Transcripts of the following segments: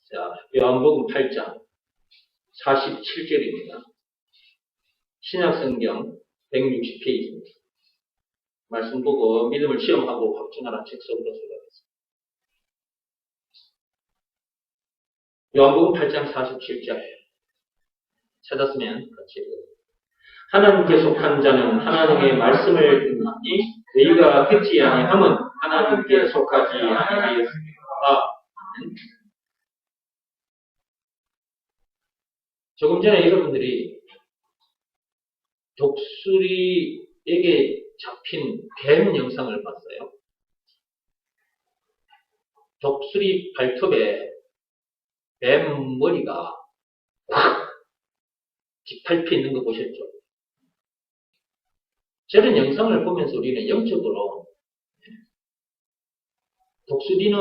자, 요한복음 8장 47절입니다. 신약성경 160페이지입니다. 말씀 보고 믿음을 시험하고 확증하라 책 속으로 들어가겠습니다. 요한복음 8장 47절 찾았으면 같이 읽어요. 하나님께 속한 자는 하나님의 말씀을 듣나니 너희가 듣지 아니함은 하나님께 속하지 아니하였습니다. 조금 전에 여러분들이 독수리에게 잡힌 뱀 영상을 봤어요. 독수리 발톱에 뱀 머리가 확 깃밟혀 있는 거 보셨죠? 저런 영상을 보면서 우리는 영적으로 독수리는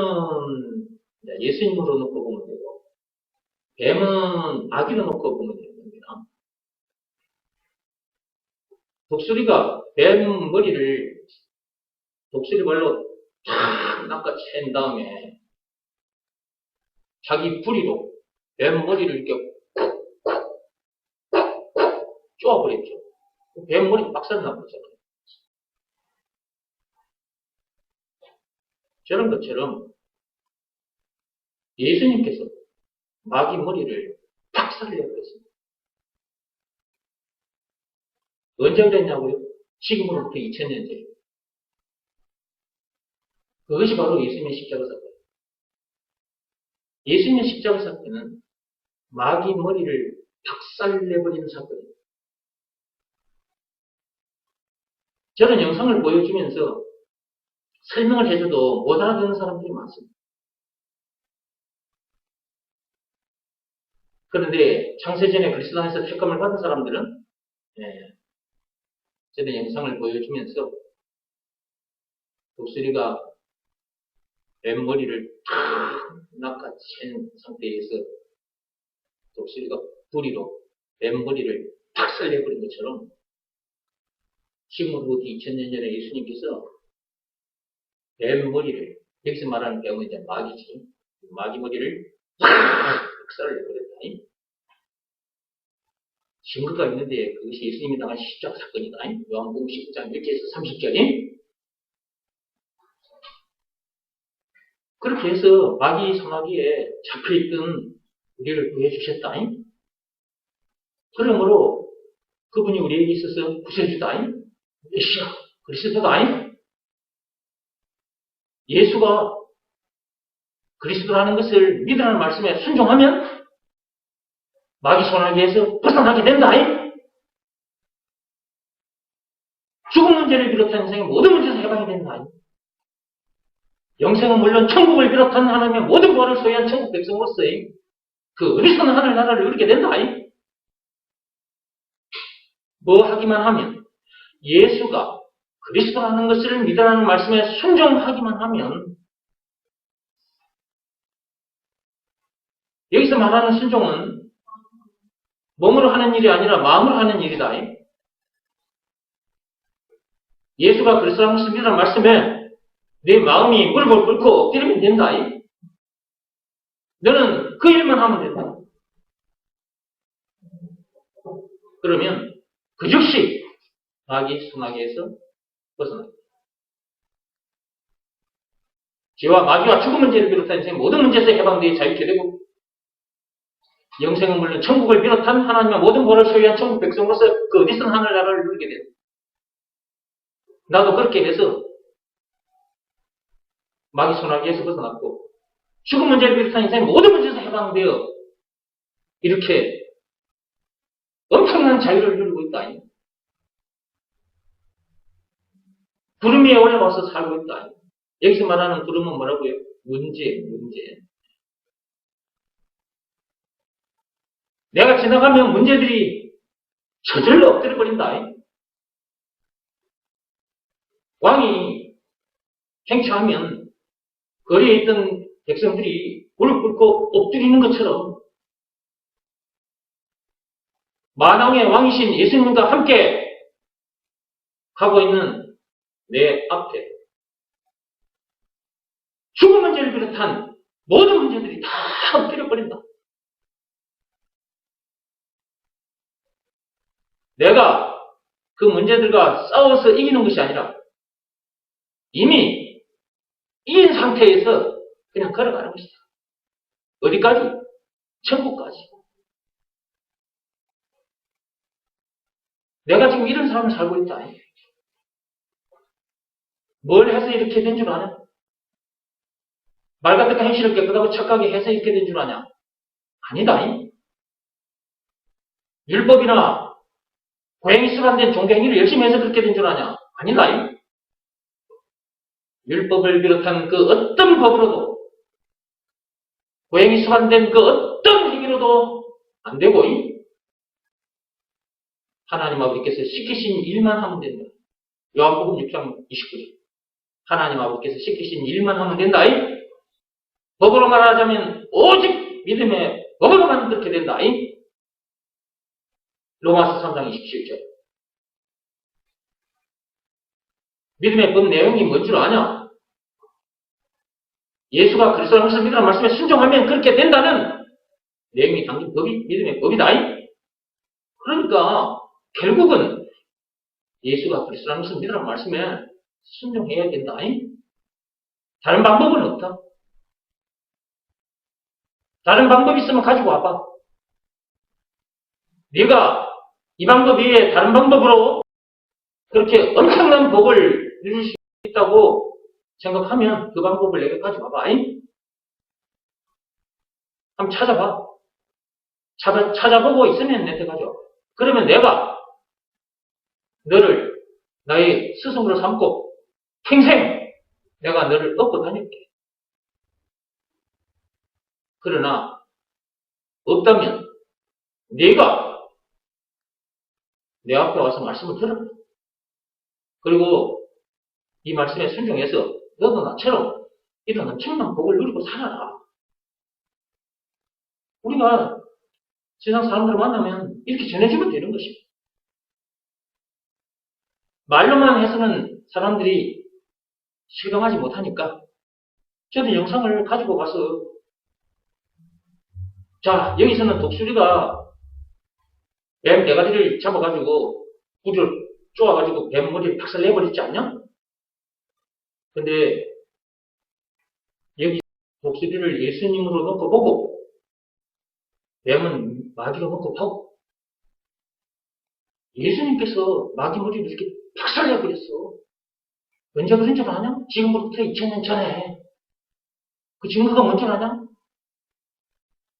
예수님으로 놓고 보면 되고 뱀은 아기로 놓고 보면 됩니다. 독수리가 뱀 머리를 독수리 발로 탁 낚아챈 다음에 자기 부리로 뱀 머리를 이렇게 쪼아버렸죠. 뱀 머리 박살 나버렸잖아요. 저런 것처럼 예수님께서 마귀 머리를 박살을 내버렸습니다. 언제 그랬냐고요? 지금으로부터 2000년 전. 그것이 바로 예수님의 십자가 사건. 예수님의 십자가 사건은 마귀 머리를 박살내버리는 사건입니다. 저는 영상을 보여주면서 설명을 해줘도 못 알아듣는 사람들이 많습니다. 그런데 창세전에 그리스도 안에서 택감을 받은 사람들은 저는 영상을 보여주면서 독수리가 뱀 머리를 탁 낚아챈 상태에서 독수리가 부리로 뱀 머리를 박살내버린 것처럼 지금으로부터 2000년 전에 예수님께서 뱀 머리를, 여기서 말하는 뱀은 이제 마귀지, 마귀 머리를 박살을 내버렸다. 증거가 있는데 그것이 예수님이 당한 십자가 사건이다. 요한복음 19장 1절에서 30절이 그렇게 해서 마귀 소나기에 잡혀있던 우리를 구해주셨다. 그러므로 그분이 우리에게 있어서 구세주다. 메시아, 그리스도다. 예수가 그리스도라는 것을 믿으라는 말씀에 순종하면 마귀 소나기에서 벗어나게 된다. 죽음 문제를 비롯한 인생의 모든 문제에서 해방이 된다. 영생은 물론 천국을 비롯한 하나님의 모든 부활을 소유한 천국 백성으로서의 그 어리석은 하늘 나라를 누리게 된다. 뭐 하기만 하면 예수가 그리스도라는 것을 믿으라는 말씀에 순종하기만 하면 여기서 말하는 순종은 몸으로 하는 일이 아니라 마음으로 하는 일이다. 예수가 그리스도라는 것을 믿으라는 말씀에 내 마음이 무릎을 꿇고 엎드리면 된다. 너는 그 일만 하면 된다. 그러면 그 즉시 마귀 소나기에서 벗어납니다. 죄와 마귀와 죽음 문제를 비롯한 인생 모든 문제에서 해방되어 자유케 되고 영생은 물론 천국을 비롯한 하나님의 모든 부활을 소유한 천국 백성으로서 그 어디선 하늘나라를 누리게 됩니다. 나도 그렇게 해서 마귀 소나기에서 벗어났고 죽음 문제를 비롯한 인생 모든 문제에서 해방되어 이렇게 엄청난 자유를 누리고 있다. 구름 위에 올라가서 살고 있다. 여기서 말하는 구름은 뭐라고요? 문제. 내가 지나가면 문제들이 저절로 엎드려 버린다. 왕이 행차하면 거리에 있던 백성들이 무릎 꿇고 엎드리는 것처럼 만왕의 왕이신 예수님과 함께 가고 있는 내 앞에 죽음 문제를 비롯한 모든 문제들이 다 엎드려 해버린다. 내가 그 문제들과 싸워서 이기는 것이 아니라 이미 이긴 상태에서 그냥 걸어가는 것이다. 어디까지? 천국까지. 내가 지금 이런 삶을 살고 있다. 뭘 해서 이렇게 된 줄 아냐? 말 같은 거 행실을 깨끗하고 착하게 해서 이렇게 된 줄 아냐? 아니다. 율법이나 고행이 수반된 종교행위를 열심히 해서 그렇게 된 줄 아냐? 아니다. 율법을 비롯한 그 어떤 법으로도 고행이 수반된 그 어떤 행위로도 안 되고 하나님 아버지께서 시키신 일만 하면 된다. 요한복음 6장 29절. 하나님 아버지께서 시키신 일만 하면 된다. 법으로 말하자면 오직 믿음의 법으로만 그렇게 된다. 로마서 3장 27절. 믿음의 법 내용이 뭔 줄 아냐? 예수가 그리스도라는 것을 믿으라는 말씀에 순종하면 그렇게 된다는 내용이 담긴 법이 믿음의 법이다. 그러니까 결국은 예수가 그리스도라는 것을 믿으라는 말씀에 순종해야 된다. 다른 방법은 없다. 다른 방법이 있으면 가지고 와봐. 네가 이 방법 이외에 다른 방법으로 그렇게 엄청난 복을 누릴 수 있다고 생각하면 그 방법을 내게 가지고 와봐. 한번 찾아봐. 찾아보고 있으면 내게 가져와. 그러면 내가 너를 나의 스승으로 삼고 평생 내가 너를 업고 다닐게. 그러나 없다면 네가 내 앞에 와서 말씀을 들어라. 그리고 이 말씀에 순종해서 너도 나처럼 이런 엄청난 복을 누리고 살아라. 우리가 세상 사람들을 만나면 이렇게 전해주면 되는 것입니다. 말로만 해서는 사람들이 실감하지 못하니까 저도 영상을 가지고 가서 자, 여기서는 독수리가 뱀 대가리를 잡아가지고 뿔을 쪼아가지고 뱀 머리를 박살 내버리지 않냐? 근데 여기 독수리를 예수님으로 놓고 보고 뱀은 마귀로 놓고 보고 예수님께서 마귀 머리를 이렇게 박살 내버렸어. 언제 그런 줄 아냐? 지금부터 2000년 전에. 그 증거가 뭔지 아냐?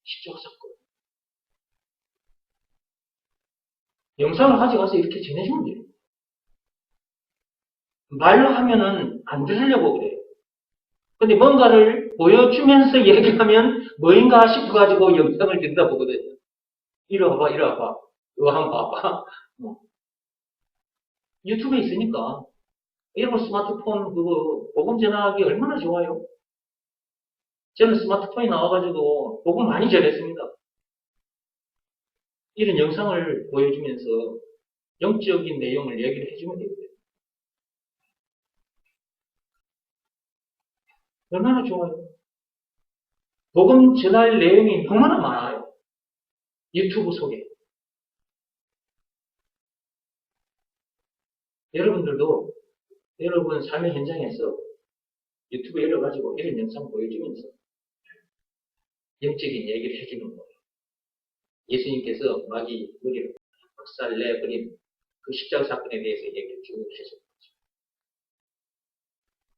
십자가 사건. 영상을 가져가서 이렇게 전해주면 돼요. 말로 하면은 안 들으려고 그래요. 근데 뭔가를 보여주면서 얘기하면 뭐인가 싶어가지고 영상을 들여다보거든요. 이리 와봐, 이리 와봐. 이거 한번 봐봐. 유튜브에 있으니까. 이런 스마트폰 그거 복음 전하기 얼마나 좋아요? 저는 스마트폰이 나와가지고 복음 많이 전했습니다. 이런 영상을 보여주면서 영적인 내용을 얘기를 해주면 되거든요. 얼마나 좋아요? 복음 전할 내용이 너무나 많아요. 유튜브 속에. 여러분들도 여러분 삶의 현장에서 유튜브 열어가지고 이런 영상 보여주면서 영적인 얘기를 해주는 거예요. 예수님께서 마귀 머리를 박살 내버린 그 십자가 사건에 대해서 얘기를 쭉 해주는 거죠.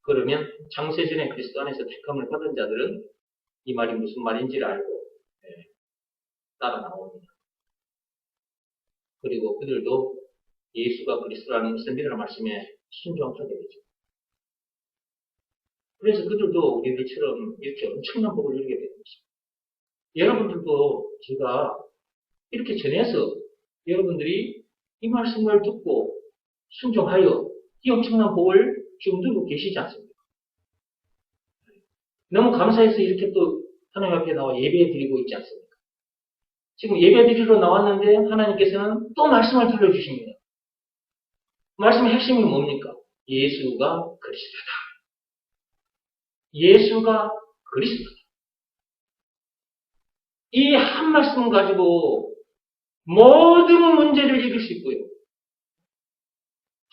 그러면 창세전에 그리스도 안에서 택함을 받은 자들은 이 말이 무슨 말인지를 알고 따라 나옵니다. 그리고 그들도 예수가 그리스도라는 것을 믿으라는 말씀에 순종하게 되죠. 그래서 그들도 우리들처럼 이렇게 엄청난 복을 누리게 되는 것입니다. 여러분들도 제가 이렇게 전해서 여러분들이 이 말씀을 듣고 순종하여 이 엄청난 복을 지금 누리고 계시지 않습니까? 너무 감사해서 이렇게 또 하나님 앞에 나와 예배 드리고 있지 않습니까? 지금 예배 드리러 나왔는데 하나님께서는 또 말씀을 들려주십니다. 말씀의 핵심이 뭡니까? 예수가 그리스도다. 예수가 그리스도다. 이 한 말씀 가지고 모든 문제를 이길 수 있고요.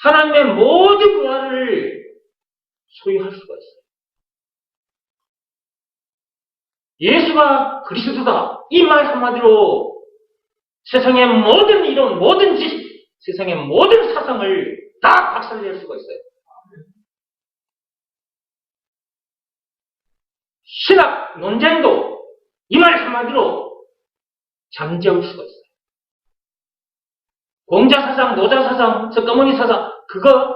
하나님의 모든 부활을 소유할 수가 있어요. 예수가 그리스도다. 이 말 한마디로 세상의 모든 이론, 모든 지식, 세상의 모든 사상을 다 박살낼 수가 있어요. 신학 논쟁도 이 말 한마디로 잠재울 수가 있어요. 공자사상, 노자사상, 석가모니 사상, 그거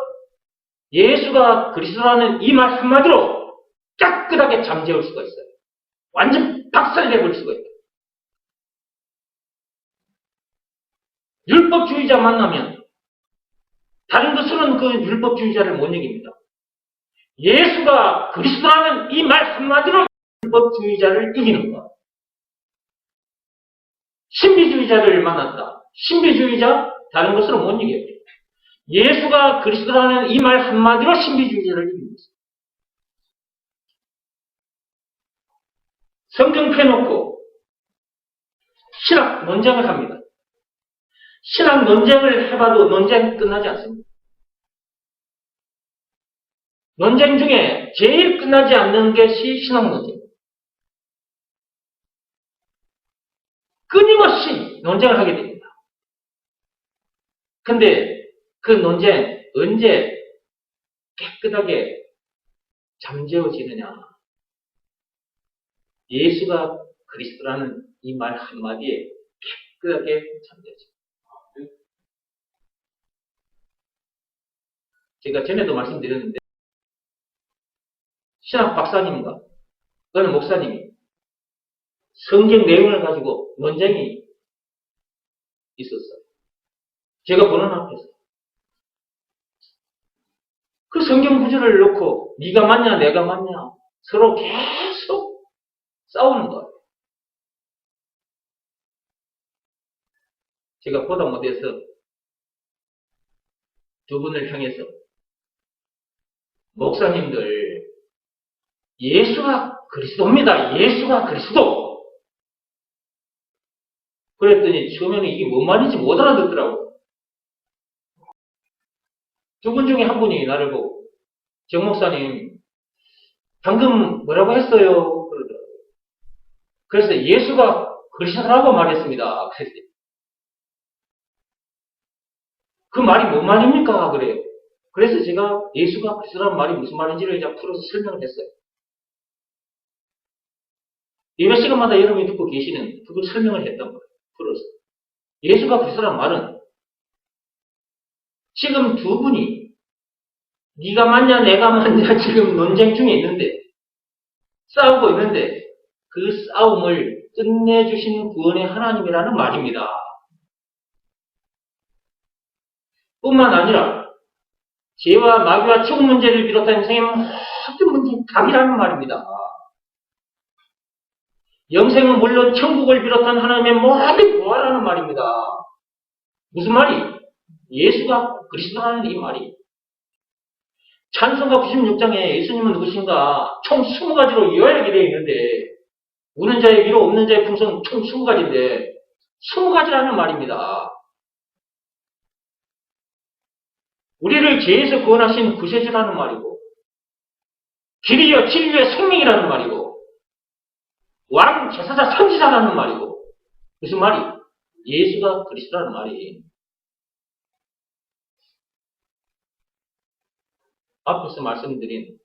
예수가 그리스도라는 이 말 한마디로 깨끗하게 잠재울 수가 있어요. 완전 박살내버릴 수가 있어요. 율법주의자 만나면 다른 것으로는 그 율법주의자를 못 이깁니다. 예수가 그리스도라는 이 말 한마디로 율법주의자를 이기는 것. 신비주의자를 만났다. 신비주의자 다른 것으로 못 이겨요. 예수가 그리스도라는 이 말 한마디로 신비주의자를 이깁니다. 성경 펴놓고 신학 논쟁을 합니다. 신학 논쟁을 해봐도 논쟁 끝나지 않습니다. 논쟁 중에 제일 끝나지 않는 것이 신학 논쟁입니다. 끊임없이 논쟁을 하게 됩니다. 근데 그 논쟁 언제 깨끗하게 잠재워지느냐? 예수가 그리스도라는 이 말 한마디에 깨끗하게 잠재워집니다. 제가 전에도 말씀드렸는데 신학 박사님과 어느 목사님이 성경 내용을 가지고 논쟁이 있었어요. 제가 보는 앞에서. 그 성경 구절을 놓고 네가 맞냐 내가 맞냐 서로 계속 싸우는 거예요. 제가 보다 못해서 두 분을 향해서 목사님들 예수가 그리스도입니다. 예수가 그리스도. 그랬더니 처음에는 이게 뭔 말인지 못 알아듣더라고요. 두 분 중에 한 분이 나를 보고 정 목사님 방금 뭐라고 했어요? 그러더라고요. 그래서 예수가 그리스도라고 말했습니다. 그랬어요. 그 말이 뭔 말입니까? 그래요. 그래서 제가 예수가 그리스도라는 말이 무슨 말인지를 이제 풀어서 설명을 했어요. 예배 시간마다 여러분이 듣고 계시는 그걸 설명을 했던 거예요. 풀어서. 예수가 그리스도라는 말은 지금 두 분이 네가 맞냐 내가 맞냐 지금 논쟁 중에 있는데 싸우고 있는데 그 싸움을 끝내주신 구원의 하나님이라는 말입니다. 뿐만 아니라 죄와 마귀와 죽음 문제를 비롯한 인생의 모든 문제의 답이라는 말입니다. 영생은 물론 천국을 비롯한 하나님의 모든 부활하는 말입니다. 무슨 말이? 예수가 그리스도라는 이 말이. 찬송가 96장에 예수님은 누구신가 총 20가지로 요약이 되어 있는데 우는 자의 위로 없는 자의 풍성 총 20가지인데 20가지라는 말입니다. 우리를 죄에서 구원하신 구세주라는 말이고 길이여 진리의 생명이라는 말이고 왕, 제사자, 선지자라는 말이고 무슨 말이? 예수가 그리스도라는 말이. 앞에서 말씀드린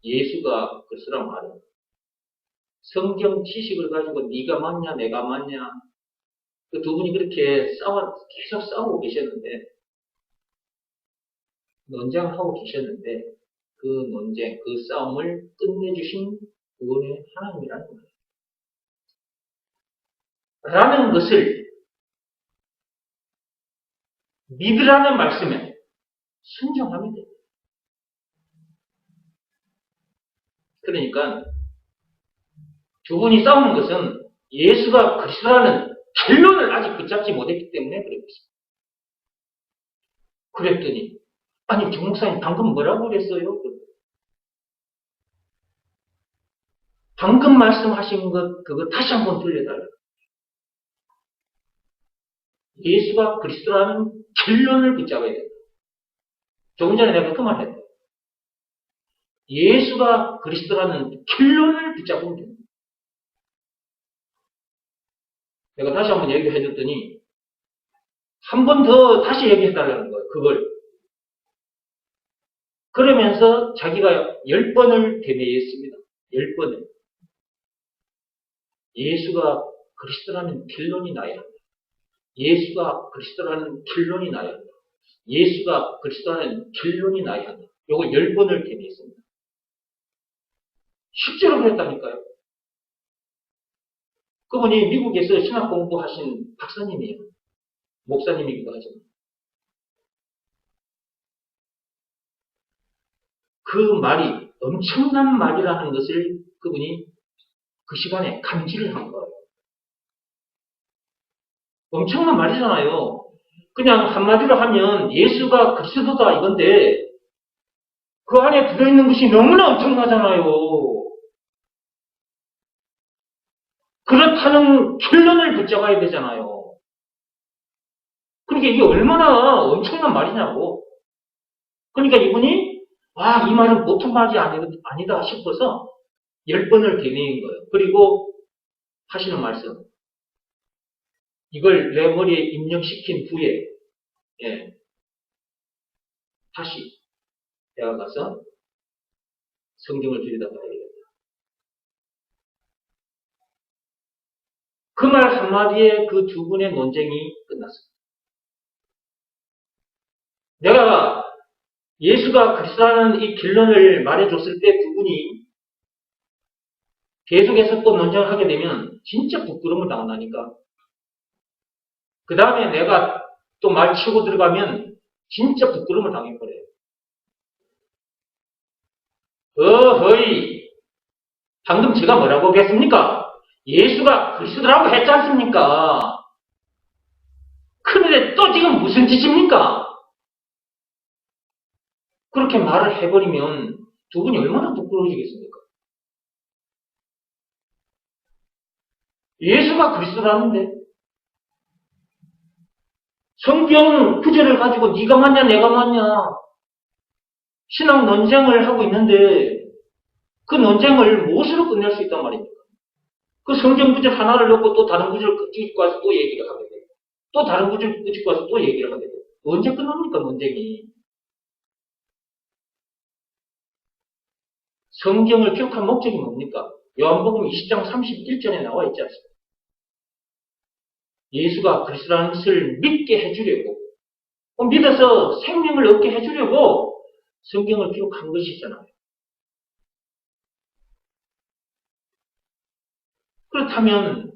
예수가 그리스도라는 말은 성경 지식을 가지고 네가 맞냐 내가 맞냐 그 두 분이 그렇게 계속 싸우고 계셨는데 논쟁을 하고 계셨는데 그 논쟁, 그 싸움을 끝내주신 구원의 하나님이라는 거예요. 라는 것을 믿으라는 말씀에 순종하면 돼요. 그러니까 두 분이 싸우는 것은 예수가 그리스도라는 결론을 아직 붙잡지 못했기 때문에 그랬습니다. 그랬더니 아니 정 목사님 방금 뭐라고 그랬어요? 방금 말씀하신 것, 그거 다시 한번 들려달라. 예수가 그리스도라는 결론을 붙잡아야 된다. 조금 전에 내가 그 말했다. 예수가 그리스도라는 결론을 붙잡으면 됩니다. 내가 다시 한번 얘기해 줬더니 한 번 더 다시 얘기해 달라는 거예요. 그걸. 그러면서 자기가 10번을 되뇌었습니다. 10번을. 예수가 그리스도라는 결론이 나야 한다. 예수가 그리스도라는 결론이 나야 한다. 예수가 그리스도라는 결론이 나야 한다. 요거 10번을 되뇌었습니다. 실제로 그랬다니까요. 그분이 미국에서 신학 공부하신 박사님이에요. 목사님이기도 하지만. 그 말이 엄청난 말이라는 것을 그분이 그 시간에 감지를 한 거예요. 엄청난 말이잖아요. 그냥 한마디로 하면 예수가 그리스도다 이건데 그 안에 들어있는 것이 너무나 엄청나잖아요. 그렇다는 결론을 붙잡아야 되잖아요. 그러니까 이게 얼마나 엄청난 말이냐고. 그러니까 이분이 이 말은 보통 말이 아니다 싶어서 10번을 되뇌인 거예요. 그리고 하시는 말씀. 이걸 내 머리에 입력시킨 후에 다시 내가 가서 성경을 들여다봐야겠다. 그 말 한마디에 그 두 분의 논쟁이 끝났습니다. 내가 예수가 그리스도라는 이 결론을 말해줬을 때 두 분이 계속해서 또 논쟁을 하게 되면 진짜 부끄러움을 당한다니까. 그 다음에 내가 또 말 치고 들어가면 진짜 부끄러움을 당해버려요. 어허이, 방금 제가 뭐라고 했습니까? 예수가 그리스도라고 했지 않습니까? 그런데 또 지금 무슨 짓입니까? 그렇게 말을 해버리면 두 분이 얼마나 부끄러워지겠습니까? 예수가 그리스도라는데 성경 구절을 가지고 네가 맞냐 내가 맞냐 신앙 논쟁을 하고 있는데 그 논쟁을 무엇으로 끝낼 수 있단 말입니까? 그 성경 구절 하나를 놓고 또 다른 구절을 끄집고 와서 또 얘기를 하게 돼요. 또 다른 구절을 끄집고 와서 또 얘기를 하게 돼요. 언제 끝납니까 논쟁이? 성경을 기록한 목적이 뭡니까? 요한복음 20장 31절에 나와 있지 않습니까? 예수가 그리스도라는 것을 믿게 해주려고 믿어서 생명을 얻게 해주려고 성경을 기록한 것이잖아요. 그렇다면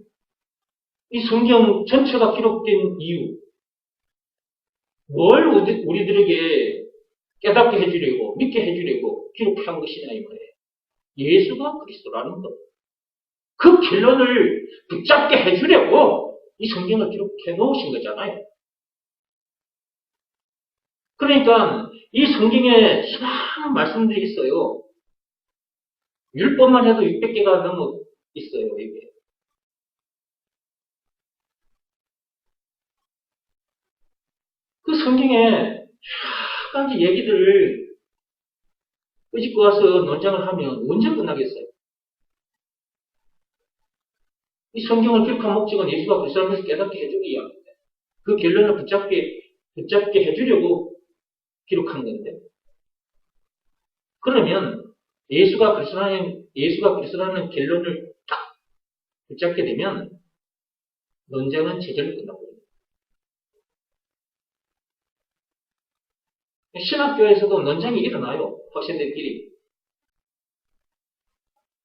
이 성경 전체가 기록된 이유 뭘 우리들에게 깨닫게 해주려고 믿게 해주려고 기록한 것이냐 이 말이에요. 예수가 그리스도라는 것. 그 결론을 붙잡게 해주려고 이 성경을 기록해 놓으신 거잖아요. 그러니까 이 성경에 수많은 말씀들이 있어요. 율법만 해도 600개가 넘어 있어요. 이게. 그 성경에 여러 가지 얘기들을 끄집고 와서 논쟁을 하면 언제 끝나겠어요? 이 성경을 기록한 목적은 예수가 그리스도라는 것을 깨닫게 해주기 위함인데 그 결론을 붙잡게 해주려고 기록한 건데 그러면 예수가 그리스도라는 결론을 딱 붙잡게 되면 논쟁은 제대로 끝나버립니다. 신학교에서도 논쟁이 일어나요. 학생들끼리.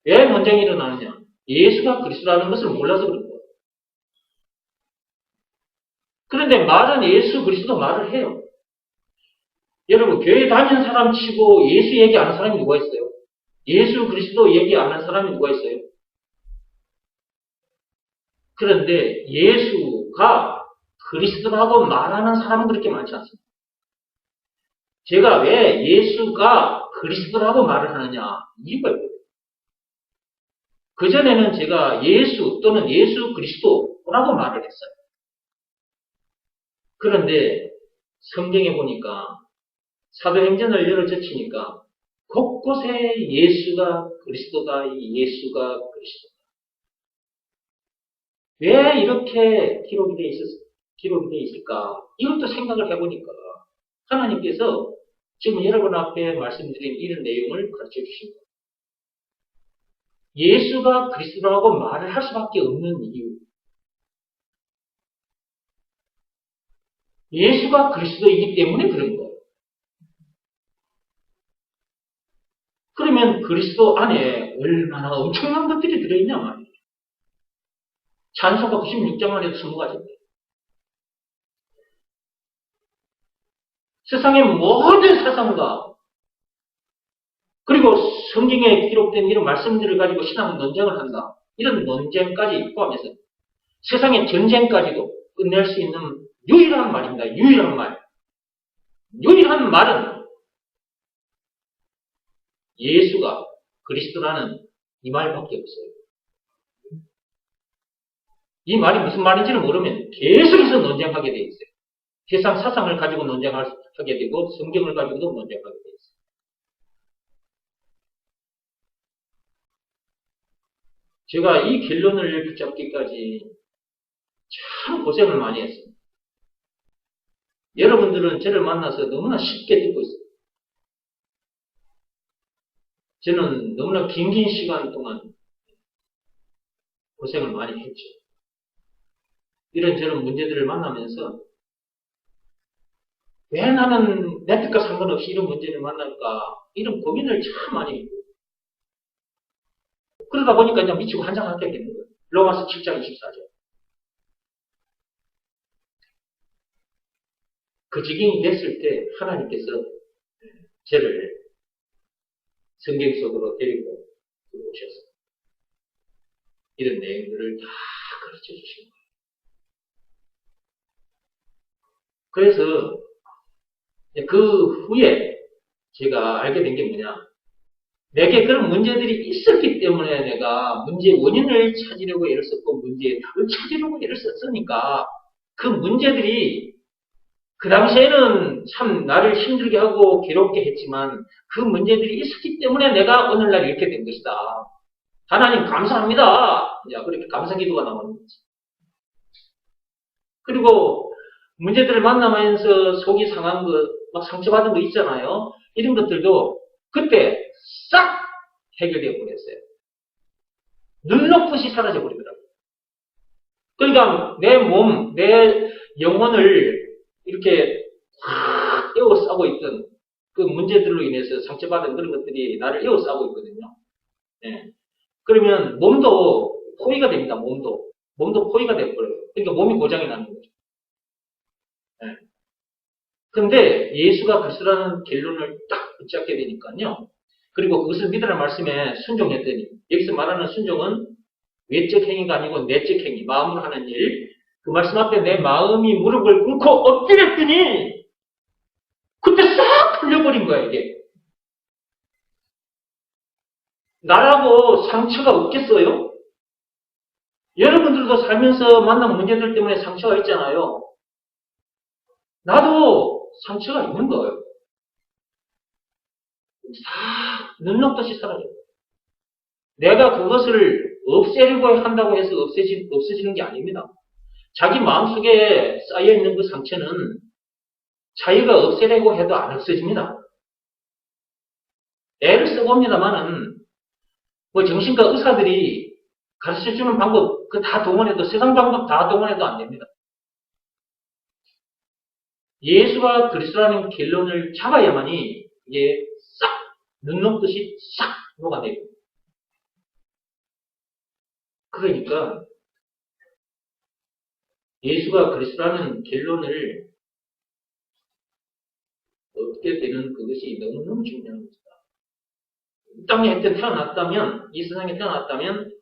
왜 논쟁이 일어나느냐? 예수가 그리스도라는 것을 몰라서 그런 거예요. 그런데 말은 예수 그리스도 말을 해요. 여러분 교회 다니는 사람 치고 예수 얘기 안 하는 사람이 누가 있어요? 예수 그리스도 얘기 안 하는 사람이 누가 있어요? 그런데 예수가 그리스도라고 말하는 사람은 그렇게 많지 않습니다. 제가 왜 예수가 그리스도라고 말을 하느냐 이유가 있거든요. 그전에는 제가 예수 또는 예수 그리스도라고 말을 했어요. 그런데 성경에 보니까 사도행전을 열어 젖히니까 곳곳에 예수가 그리스도다, 예수가 그리스도다. 왜 이렇게 기록이 돼 있을까? 이것도 생각을 해보니까 하나님께서 지금 여러분 앞에 말씀드린 이런 내용을 가르쳐 주신 거예요. 예수가 그리스도라고 말을 할 수밖에 없는 이유. 예수가 그리스도이기 때문에 그런 거예요. 그러면 그리스도 안에 얼마나 엄청난 것들이 들어있냐 말이에요. 찬송가 96장만 해도 20가지인데. 세상의 모든 사상과 그리고 성경에 기록된 이런 말씀들을 가지고 신앙 논쟁을 한다. 이런 논쟁까지 포함해서 세상의 전쟁까지도 끝낼 수 있는 유일한 말입니다. 유일한 말. 유일한 말은 예수가 그리스도라는 이 말밖에 없어요. 이 말이 무슨 말인지를 모르면 계속해서 논쟁하게 돼 있어요. 세상 사상을 가지고 논쟁하게 되고 성경을 가지고도 논쟁하게 돼 있어요. 제가 이 결론을 붙잡기까지 참 고생을 많이 했어요. 여러분들은 저를 만나서 너무나 쉽게 듣고 있어요. 저는 너무나 긴 시간 동안 고생을 많이 했죠. 이런저런 문제들을 만나면서 왜 나는 내 뜻과 상관없이 이런 문제를 만날까? 이런 고민을 참 많이 했고 그러다 보니까 이제 미치고 한장하게 되는 거예요. 로마서 7장 24절. 그 지경이 됐을 때 하나님께서 저를 성경 속으로 데리고 오셔서 이런 내용들을 다 가르쳐 주신 거예요. 그래서 그 후에 제가 알게 된 게 뭐냐. 내게 그런 문제들이 있었기 때문에 내가 문제의 원인을 찾으려고 애를 썼고 문제의 답을 찾으려고 애를 썼으니까 그 문제들이 그 당시에는 참 나를 힘들게 하고 괴롭게 했지만 그 문제들이 있었기 때문에 내가 오늘날 이렇게 된 것이다. 하나님 감사합니다. 그렇게 감사 기도가 나오는 거지. 그리고 문제들을 만나면서 속이 상한 것, 막 상처받은 거 있잖아요. 이런 것들도 그때 싹 해결되어 버렸어요. 눈 녹듯이 사라져 버리더라고요. 그러니까 내 몸, 내 영혼을 이렇게 확 에워싸고 있던 그 문제들로 인해서 상처받은 그런 것들이 나를 에워싸고 있거든요. 네. 그러면 몸도 포위가 됩니다. 몸도 포위가 돼버려요. 그러니까 몸이 고장이 나는 거죠. 네. 근데 예수가 그리스도라는 결론을 딱 붙잡게 되니까요. 그리고 그것을 믿으라는 말씀에 순종했더니 여기서 말하는 순종은 외적 행위가 아니고 내적 행위, 마음으로 하는 일. 그 말씀 앞에 내 마음이 무릎을 꿇고 엎드렸더니 그때 싹 풀려버린 거야 이게. 나라고 상처가 없겠어요? 여러분들도 살면서 만난 문제들 때문에 상처가 있잖아요. 나도 상처가 있는 거예요. 다 눈 녹듯이 사라져요. 내가 그것을 없애려고 한다고 해서 없어지는 게 아닙니다. 자기 마음속에 쌓여있는 그 상처는 자기가 없애려고 해도 안 없어집니다. 애를 써봅니다만은 뭐 정신과 의사들이 가르쳐주는 방법 그 다 동원해도 세상 방법 다 동원해도 안 됩니다. 예수가 그리스도라는 결론을 잡아야만이 이게 싹 눈 녹듯이 싹 녹아내요. 그러니까 예수가 그리스도라는 결론을 얻게 되는 그것이 너무너무 중요한 겁니다. 이 땅에 태어났다면, 이 세상에 태어났다면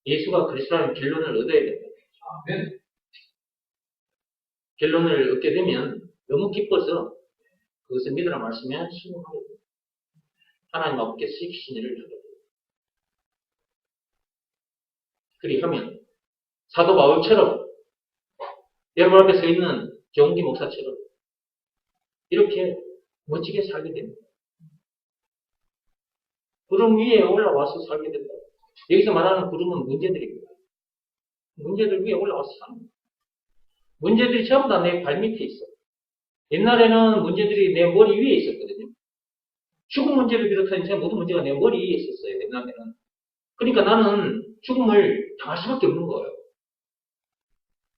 예수가 그리스도라는 결론을 얻어야 됩니다. 아멘. 결론을 얻게 되면 너무 기뻐서 그것을 믿으라 말씀에 순종하게 됩니다. 하나님 아버지께 시키신 일을 하게 됩니다. 그리하면 사도 바울처럼 여러분 앞에 서 있는 정기 목사처럼 이렇게 멋지게 살게 됩니다. 구름 위에 올라와서 살게 된다. 여기서 말하는 구름은 문제들입니다. 문제들 위에 올라와서 사는 거예요. 문제들이 전부 다 내 발밑에 있어. 옛날에는 문제들이 내 머리 위에 있었거든요. 죽음 문제를 비롯한 인생의 모든 문제가 내 머리 위에 있었어요. 옛날에는. 그러니까 나는 죽음을 당할 수밖에 없는 거예요.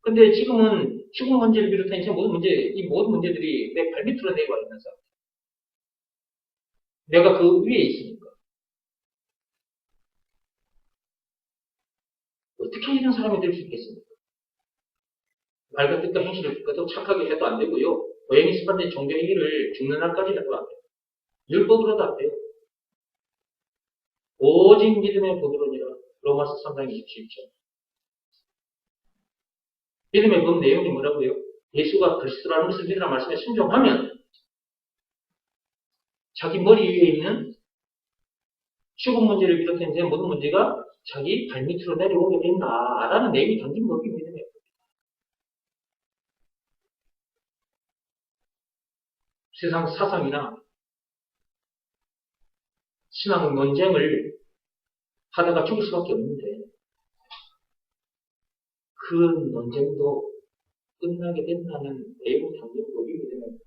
근데 지금은 죽음 문제를 비롯한 인생의 모든 문제, 이 모든 문제들이 내 발밑으로 내려와 있는 상태. 내가 그 위에 있으니까. 어떻게 이런 사람이 될 수 있겠습니까? 말과 뜻과 행실을 듣고도 착하게 해도 안 되고요. 고행이 습관된 종교의 일을 죽는 날까지 해도 안 돼요. 율법으로도 안 돼요. 오직 믿음의 법으로니라. 로마서 3장 27절. 믿음의 법 내용이 뭐라고요? 예수가 그리스도라는 것을 믿으라 말씀에 순종하면 자기 머리 위에 있는 죽음 문제를 비롯한 인생의 모든 문제가 자기 발밑으로 내려오게 된다라는 내용이 담긴 법이 믿음의 법. 세상 사상이나 신앙 논쟁을 하다가 죽을 수밖에 없는데 그 논쟁도 끝나게 된다는 내용이 담긴 법이 믿음의 법입니다.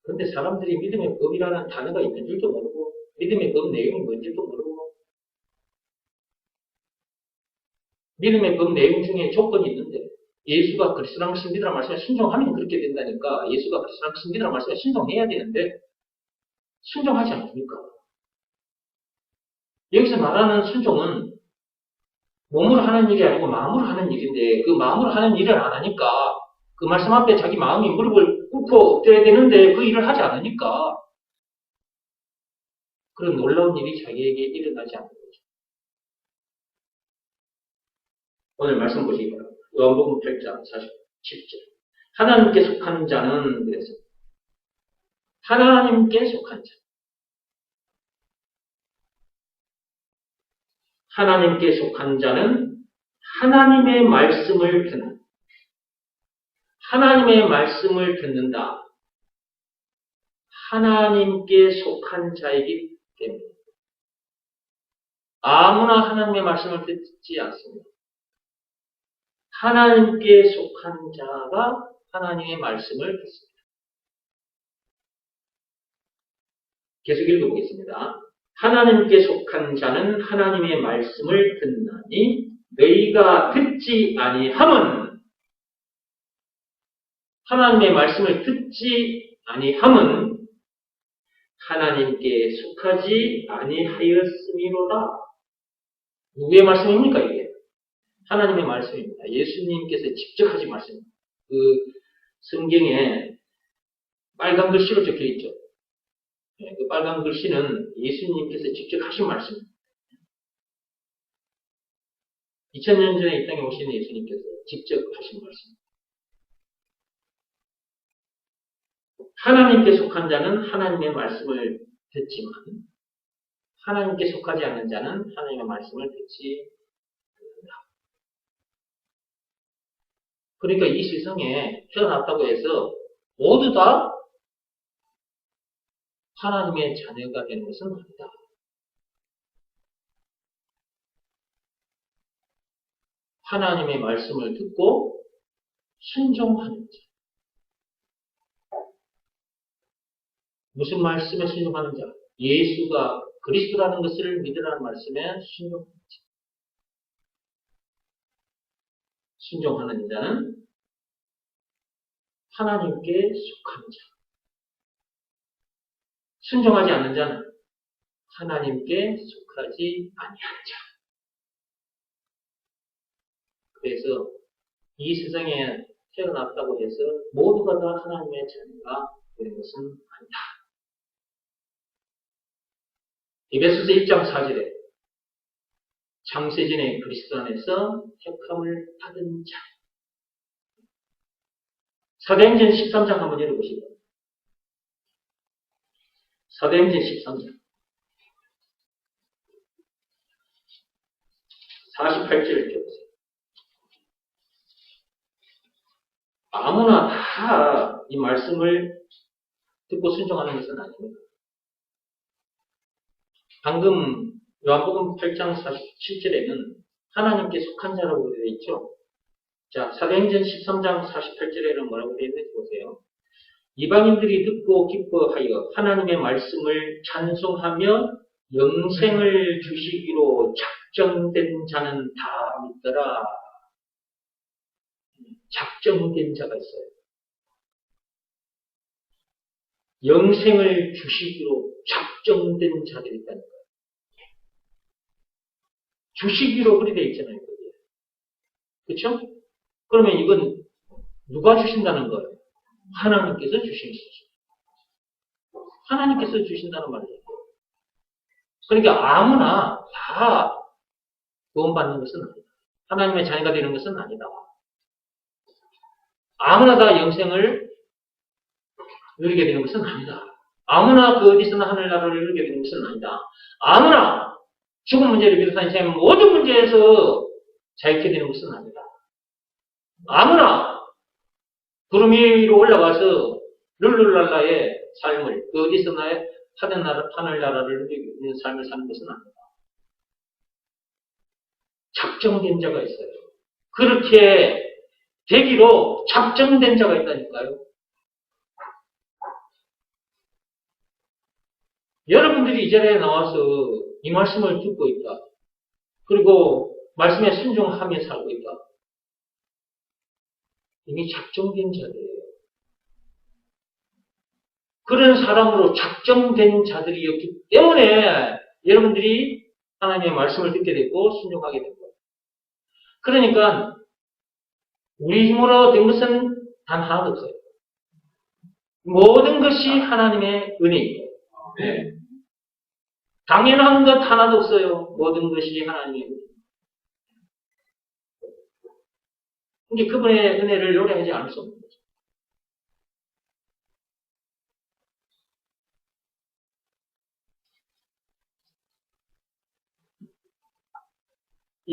그런데 사람들이 믿음의 법이라는 단어가 있는 줄도 모르고 믿음의 법 내용이 뭔지도 모르고 믿음의 법 내용 중에 조건이 있는데 예수가 그리스도라는 것을 믿으라 말씀에 순종하면 그렇게 된다니까 예수가 그리스도라는 것을 믿으라 말씀에 순종해야 되는데 순종하지 않습니까? 여기서 말하는 순종은 몸으로 하는 일이 아니고 마음으로 하는 일인데 그 마음으로 하는 일을 안 하니까 그 말씀 앞에 자기 마음이 무릎을 꿇고 엎드려야 되는데 그 일을 하지 않으니까 그런 놀라운 일이 자기에게 일어나지 않는 거죠. 오늘 말씀 보시기 바랍니다. 요한복음 8장 47절. 하나님께 속한 자는 그래서 하나님께 속한 자. 하나님께 속한 자는 하나님의 말씀을 듣는다. 하나님의 말씀을 듣는다. 하나님께 속한 자이기 때문에 아무나 하나님의 말씀을 듣지 않습니다. 하나님께 속한 자가 하나님의 말씀을 듣습니다. 계속 읽어보겠습니다. 하나님께 속한 자는 하나님의 말씀을 듣나니 너희가 듣지 아니함은 하나님의 말씀을 듣지 아니함은 하나님께 속하지 아니하였음이로다. 누구의 말씀입니까 이게? 하나님의 말씀입니다. 예수님께서 직접 하신 말씀입니다. 그 성경에 빨간 글씨로 적혀 있죠. 그 빨간 글씨는 예수님께서 직접 하신 말씀입니다. 2000년 전에 이 땅에 오신 예수님께서 직접 하신 말씀입니다. 하나님께 속한 자는 하나님의 말씀을 듣지만 하나님께 속하지 않는 자는 하나님의 말씀을 듣지 않는다. 그러니까 이 세상에 태어났다고 해서 모두 다 하나님의 자녀가 되는 것은 아니다. 하나님의 말씀을 듣고 순종하는 자. 무슨 말씀에 순종하는 자? 예수가 그리스도라는 것을 믿으라는 말씀에 순종하는 자. 순종하는 자는 하나님께 속한 자. 순종하지 않는 자는 하나님께 속하지 아니한 자. 그래서 이 세상에 태어났다고 해서 모두가 다 하나님의 자녀가 되는 것은 아니다. 에베소서 1장 4절에 창세전에 그리스도 안에서 택함을 받은 자. 사도행전 13장 한번 읽어보시죠. 사도행전 13장. 48절을 펴보세요. 아무나 다 이 말씀을 듣고 순종하는 것은 아닙니다. 방금 요한복음 8장 47절에는 하나님께 속한 자라고 되어 있죠. 자, 사도행전 13장 48절에는 뭐라고 되어 있는지 보세요. 이방인들이 듣고 기뻐하여 하나님의 말씀을 찬송하며 영생을 주시기로 작정된 자는 다 믿더라. 작정된 자가 있어요. 영생을 주시기로 작정된 자들이 있다는 거예요. 주시기로 그리 되어 있잖아요. 그렇죠? 그러면 이건 누가 주신다는 거예요? 하나님께서 주시는 거죠. 하나님께서 주신다는 말이에요. 그러니까 아무나 다 구원받는 것은 아니다. 하나님의 자녀가 되는 것은 아니다. 아무나 다 영생을 누리게 되는 것은 아니다. 아무나 그 어디서나 하늘나라를 누리게 되는 것은 아니다. 아무나 죽은 문제를 비롯한 인생의 모든 문제에서 자유케 되는 것은 아니다. 아무나 구름 위로 올라가서 룰루랄라의 삶을 그 어디서나 하늘나라를 누리는 삶을 사는 것은 아니다. 작정된 자가 있어요. 그렇게 되기로 작정된 자가 있다니까요. 여러분들이 이 자리에 나와서 이 말씀을 듣고 있다. 그리고 말씀에 순종하며 살고 있다. 이미 작정된 자들이에요. 그런 사람으로 작정된 자들이었기 때문에 여러분들이 하나님의 말씀을 듣게 되고 순종하게 된 거예요. 그러니까 우리 힘으로 된 것은 단 하나도 없어요. 모든 것이 하나님의 은혜예요. 네. 당연한 것 하나도 없어요. 모든 것이 하나님의 은혜. 근데 그분의 은혜를 요래하지 않을 수 없는 거죠.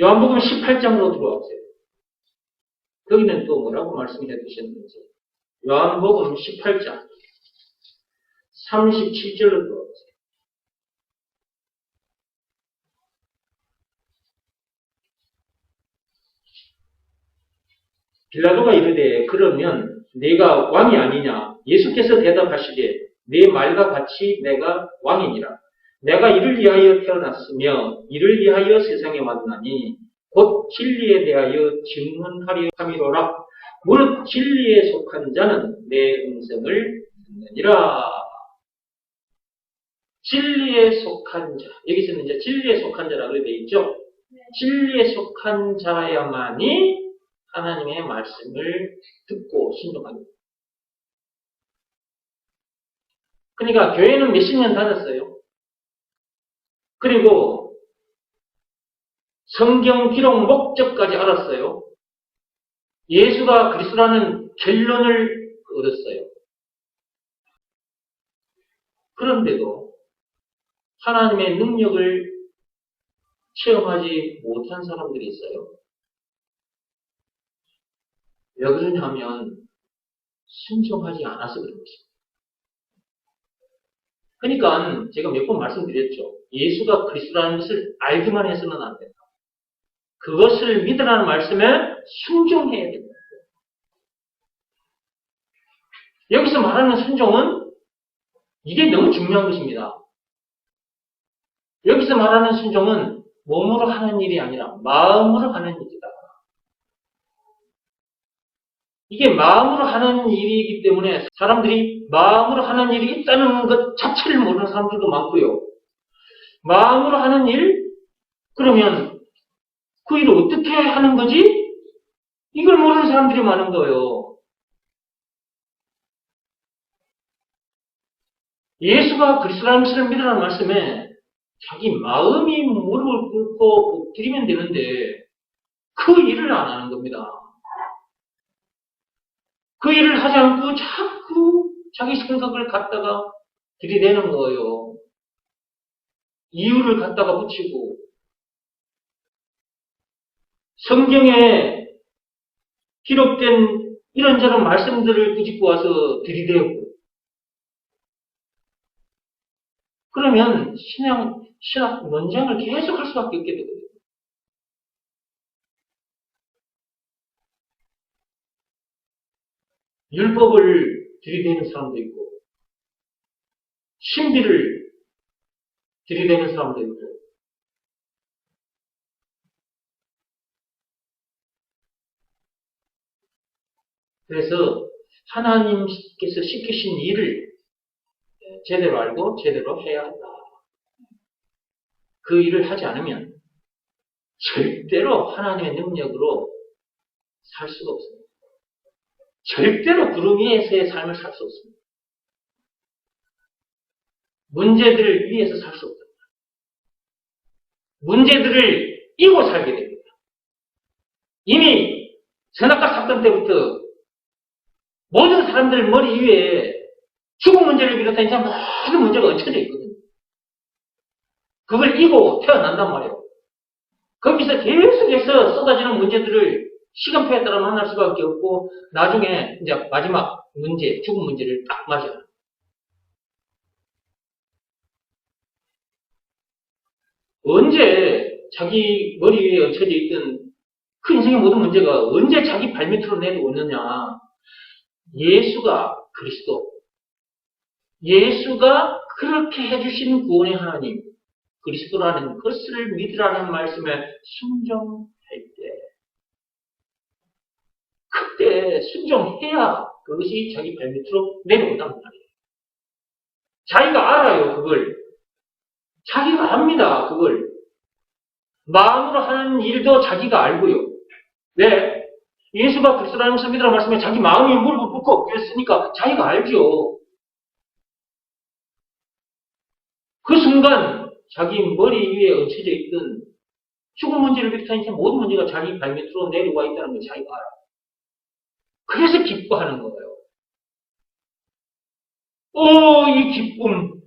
요한복음 18장으로 들어와 보세요. 거기는 또 뭐라고 말씀해 주셨는지. 요한복음 18장 37절로 들어와 보세요. 빌라도가 이르되 그러면 네가 왕이 아니냐? 예수께서 대답하시되 네 말과 같이 내가 왕이니라. 내가 이를 위하여 태어났으며 이를 위하여 세상에 왔나니 곧 진리에 대하여 증언하려 함이로라. 무릇 진리에 속한 자는 내 음성을 듣느니라. 진리에 속한 자. 여기서는 이제 진리에 속한 자라고 되어 있죠. 진리에 속한 자야만이 하나님의 말씀을 듣고 순종합니다. 그러니까 교회는 몇십 년 다녔어요. 그리고 성경 기록 목적까지 알았어요. 예수가 그리스도라는 결론을 얻었어요. 그런데도 하나님의 능력을 체험하지 못한 사람들이 있어요. 왜 그러냐 하면 순종하지 않아서 그런 것입니다. 그러니까 제가 몇 번 말씀드렸죠. 예수가 그리스도라는 것을 알기만 해서는 안 된다. 그것을 믿으라는 말씀에 순종해야 된다. 여기서 말하는 순종은 이게 너무 중요한 것입니다. 여기서 말하는 순종은 몸으로 하는 일이 아니라 마음으로 하는 일이다. 이게 마음으로 하는 일이기 때문에 사람들이 마음으로 하는 일이 있다는 것 자체를 모르는 사람들도 많고요. 마음으로 하는 일? 그러면 그 일을 어떻게 하는 거지? 이걸 모르는 사람들이 많은 거예요. 예수가 그리스도라는 것을 믿으라는 말씀에 자기 마음이 무릎을 꿇고 엎드리면 되는데 그 일을 안 하는 겁니다. 그 일을 하지 않고 자꾸 자기 생각을 갖다가 들이대는 거예요. 이유를 갖다가 붙이고 성경에 기록된 이런저런 말씀들을 꾸짖고 와서 들이대고, 그러면 신학 논쟁을 계속 할 수밖에 없게 되거든요. 율법을 들이대는 사람도 있고, 신비를 들이대는 사람도 있고, 그래서 하나님께서 시키신 일을 제대로 알고 제대로 해야 한다. 그 일을 하지 않으면 절대로 하나님의 능력으로 살 수가 없습니다. 절대로 구름 위에서의 삶을 살 수 없습니다. 문제들을 위해서 살 수 없다. 문제들을 이고 살게 됩니다. 이미 선악과 사건 때부터 모든 사람들 머리 위에 죽음 문제를 비롯한 이상 모든 문제가 얹혀져 있거든요. 그걸 이고 태어난단 말이에요. 거기서 계속해서 쏟아지는 문제들을 시간표에 따라 만날 수밖에 없고, 나중에 이제 마지막 문제, 죽음 문제를 딱 맞아요. 언제 자기 머리 위에 얹혀져 있던 그 인생의 모든 문제가 언제 자기 발밑으로 내려오느냐. 예수가 그리스도, 예수가 그렇게 해주신 구원의 하나님, 그리스도라는 것을 믿으라는 말씀에 순종할 때, 그때 순종해야 그것이 자기 발밑으로 내려온단 말이에요. 자기가 알아요, 그걸. 자기가 압니다, 그걸. 마음으로 하는 일도 자기가 알고요. 왜? 예수가 그리스도라는 것을 믿으라는 말씀에 자기 마음이 무릎을 꿇고 그랬으니까 자기가 알죠. 그 순간 자기 머리 위에 얹혀져 있던 죽음 문제를 비롯한 인생 모든 문제가 자기 발밑으로 내려와 있다는 걸 자기가 알아. 그래서 기뻐하는 거예요. 이 기쁨.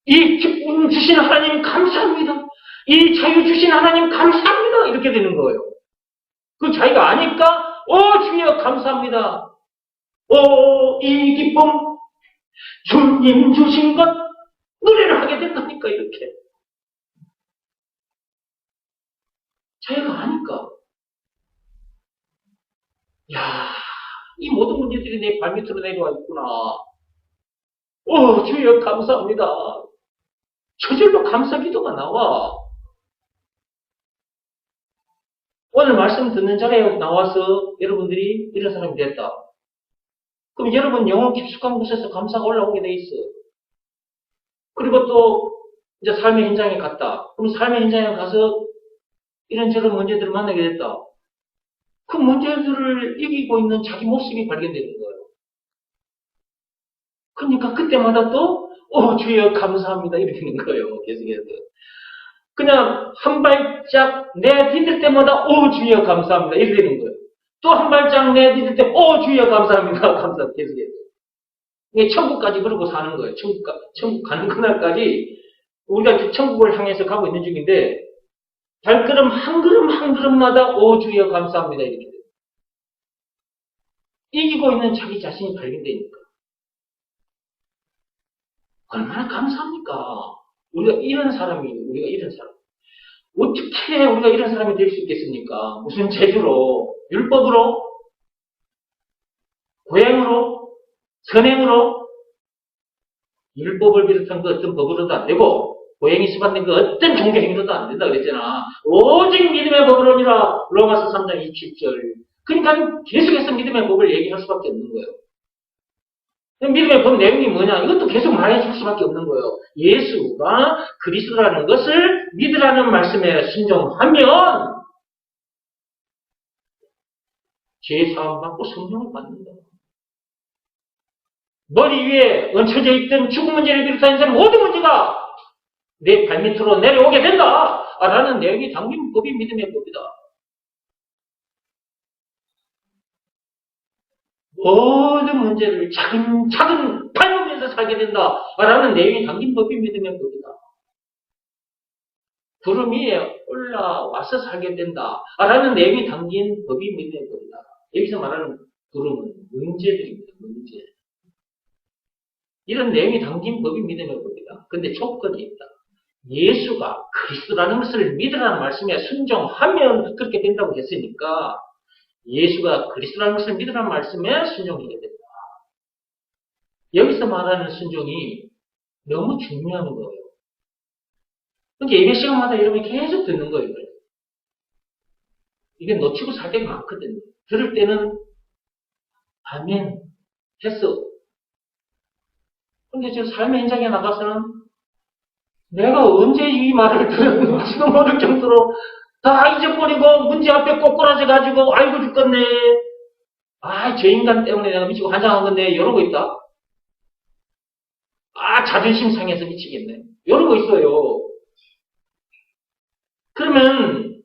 이 기쁨 주신 하나님 감사합니다. 이 자유 주신 하나님 감사합니다. 이렇게 되는 거예요. 그 자기가 아니까, 주여 감사합니다. 이 기쁨 주님 주신 것 노래를 하게 된다니까, 이렇게. 자기가 아니까. 야, 이 모든 문제들이 내 발밑으로 내려와 있구나. 주여 감사합니다. 저절로 감사 기도가 나와. 오늘 말씀 듣는 자리에 나와서 여러분들이 이런 사람이 됐다. 그럼 여러분 영혼 깊숙한 곳에서 감사가 올라오게 돼 있어. 그리고 또 이제 삶의 현장에 갔다. 그럼 삶의 현장에 가서 이런저런 문제들을 만나게 됐다. 그 문제들을 이기고 있는 자기 모습이 발견되는 거예요. 그러니까 그때마다 또 주여 감사합니다 이렇게 되는 거예요. 계속해서. 그냥 한 발짝 내딛을 때마다 주여 감사합니다 이렇게 되는 거예요. 또 한 발짝 내딛을 때 주여 감사합니다 감사합니다 계속해서. 이게 천국까지 그러고 사는 거예요. 천국 가는 그날까지 우리가 천국을 향해서 가고 있는 중인데 발걸음 한 걸음 한 걸음마다 주여 감사합니다 이렇게 돼요. 이기고 있는 자기 자신이 발견되니까. 얼마나 감사합니까? 우리가 이런 사람이에요. 우리가 이런 사람. 어떻게 우리가 이런 사람이 될 수 있겠습니까? 무슨 재주로? 율법으로? 고행으로? 선행으로? 율법을 비롯한 그 어떤 법으로도 안 되고 고행이 수반된 그 어떤 종교 행위로도 안 된다 그랬잖아. 오직 믿음의 법으로니라. 로마서 3장 27절. 그러니까 계속해서 믿음의 법을 얘기할 수밖에 없는 거예요. 믿음의 법 내용이 뭐냐? 이것도 계속 말해줄 수밖에 없는 거예요. 예수가 그리스도라는 것을 믿으라는 말씀에 순종하면 죄 사함 받고 성령을 받는다. 머리 위에 얹혀져 있던 죽음 문제를 비롯한 인생 모든 문제가 내 발밑으로 내려오게 된다. 라는 내용이 담긴 법이 믿음의 법이다. 모든 문제를 차근차근 밟으면서 살게 된다. 라는 내용이 담긴 법이 믿음의 법이다. 구름 위에 올라와서 살게 된다. 라는 내용이 담긴 법이 믿음의 법이다. 여기서 말하는 구름은 문제들입니다. 문제. 이런 내용이 담긴 법이 믿음의 법이다. 근데 조건이 있다. 예수가 그리스도라는 것을 믿으라는 말씀에 순종하면 그렇게 된다고 했으니까 예수가 그리스도라는 것을 믿으라는 말씀에 순종해야 된다. 여기서 말하는 순종이 너무 중요한 거예요. 그러니까 예배 시간마다 여러분이 계속 듣는 거예요. 이게 놓치고 살 때가 많거든요. 들을 때는 아멘 했어. 근데 저 삶의 현장에 나가서는 내가 언제 이 말을 들었는지도 모를 정도로 다 잊어버리고 문제 앞에 꼬꾸라져가지고 아이고 죽겠네. 아, 저 인간 때문에 내가 미치고 환장한 건데 이러고 있다. 아, 자존심 상해서 미치겠네. 이러고 있어요. 그러면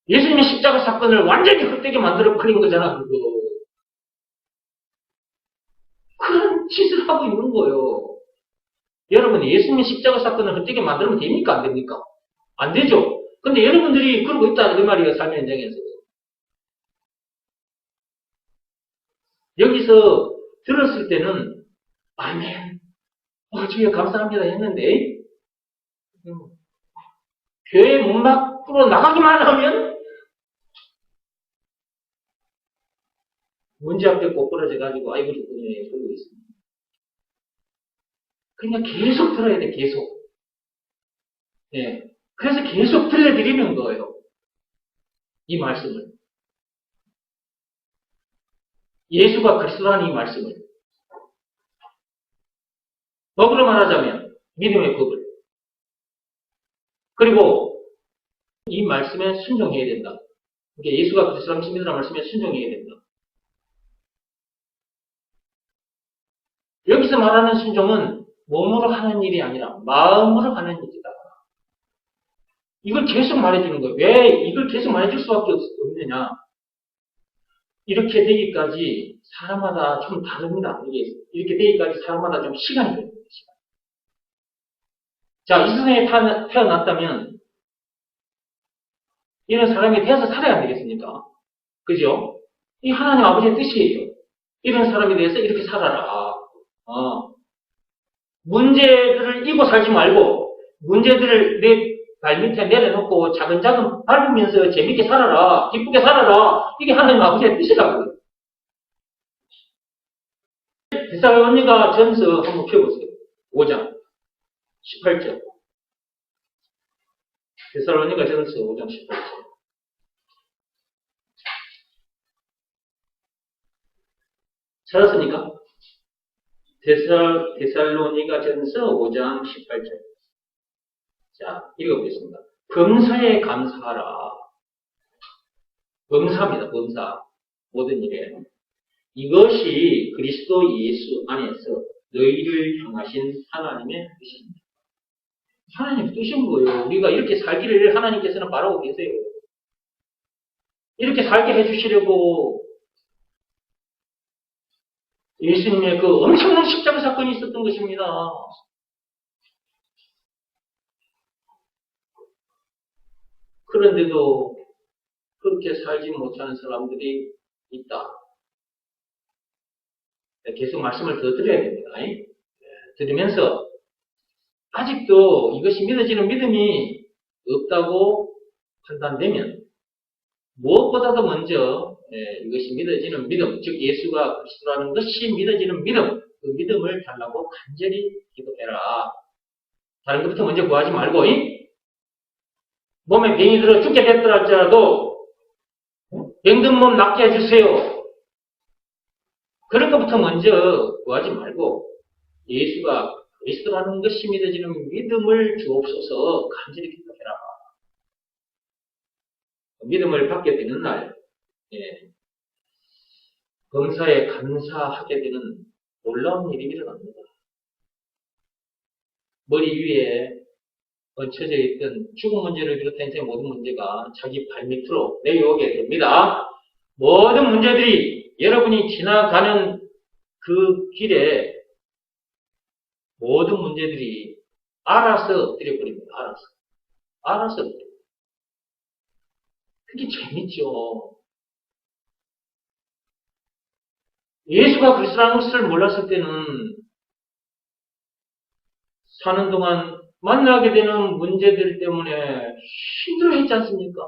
예수님의 십자가 사건을 완전히 헛되게 만들어 버린 거잖아, 그거. 그런 짓을 하고 있는 거예요. 여러분, 예수님의 십자가 사건을 헛되게 만들면 됩니까? 안 됩니까? 안 되죠? 근데 여러분들이 그러고 있다는 그 말이에요, 삶의 현장에서. 여기서 들었을 때는, 아멘. 주여 감사합니다 했는데, 교회 문 밖으로 나가기만 하면, 문제 앞에 꼬꾸라져가지고, 아이고, 죽겠네, 그러고 있습니다. 그냥 계속 들어야 돼, 계속. 예. 그래서 계속 들려드리는 거예요. 이 말씀을. 예수가 그리스도라는 이 말씀을. 법으로 말하자면, 믿음의 법을. 그리고 이 말씀에 순종해야 된다. 그러니까 예수가 그리스도라는 믿으라는 말씀에 순종해야 된다. 여기서 말하는 순종은 몸으로 하는 일이 아니라 마음으로 하는 일이다. 이걸 계속 말해주는 거예요. 왜 이걸 계속 말해줄 수밖에 없느냐. 이렇게 되기까지 사람마다 좀 다릅니다. 이렇게 되기까지 사람마다 좀 시간이 걸립니다. 자, 이 세상에 태어났다면 이런 사람이 되어서 살아야 안 되겠습니까? 그죠? 이 하나님 아버지의 뜻이에요. 이런 사람에 대해서 이렇게 살아라. 문제들을 이고 살지 말고 문제들을 내 발밑에 내려놓고 차근차근 밟으면서 재밌게 살아라. 기쁘게 살아라. 이게 하나님 아버지의 뜻이라고요. 데살로니가 전서 한번 펴보세요. 5장 18절. 데살로니가 전서 5장 18절. 찾았습니까? 데살로니가 전서 5장 18절. 자, 읽어보겠습니다. 범사에 감사하라. 범사입니다. 범사. 모든 일에. 이것이 그리스도 예수 안에서 너희를 향하신 하나님의 뜻입니다. 하나님의 뜻인 거예요. 우리가 이렇게 살기를 하나님께서는 바라고 계세요. 이렇게 살게 해주시려고 예수님의 그 엄청난 십자가 사건이 있었던 것입니다. 그런데도 그렇게 살지 못하는 사람들이 있다. 계속 말씀을 더 드려야 됩니다. 들으면서 아직도 이것이 믿어지는 믿음이 없다고 판단되면 무엇보다도 먼저 이것이 믿어지는 믿음, 즉 예수가 그리스도라는 것이 믿어지는 믿음, 그 믿음을 달라고 간절히 기도해라. 다른 것부터 먼저 구하지 말고 몸에 병이 들어 죽게 됐더라 할지라도 병든 몸 낫게 해주세요. 그런 것부터 먼저 구하지 말고 예수가 그리스도라는 것이 믿어지는 믿음을 주옵소서 간절히 기도해라. 믿음을 받게 되는 날 범사에 감사하게 되는 놀라운 일이 일어납니다. 머리 위에 얹혀져 있던 죽음 문제를 비롯한 인생의 모든 문제가 자기 발밑으로 내려오게 됩니다. 모든 문제들이 여러분이 지나가는 그 길에 모든 문제들이 알아서 엎드려 버립니다. 알아서. 알아서 그래요. 그게 재밌죠. 예수가 그리스도라는 것을 몰랐을 때는 사는 동안 만나게 되는 문제들 때문에 힘들어했지 않습니까?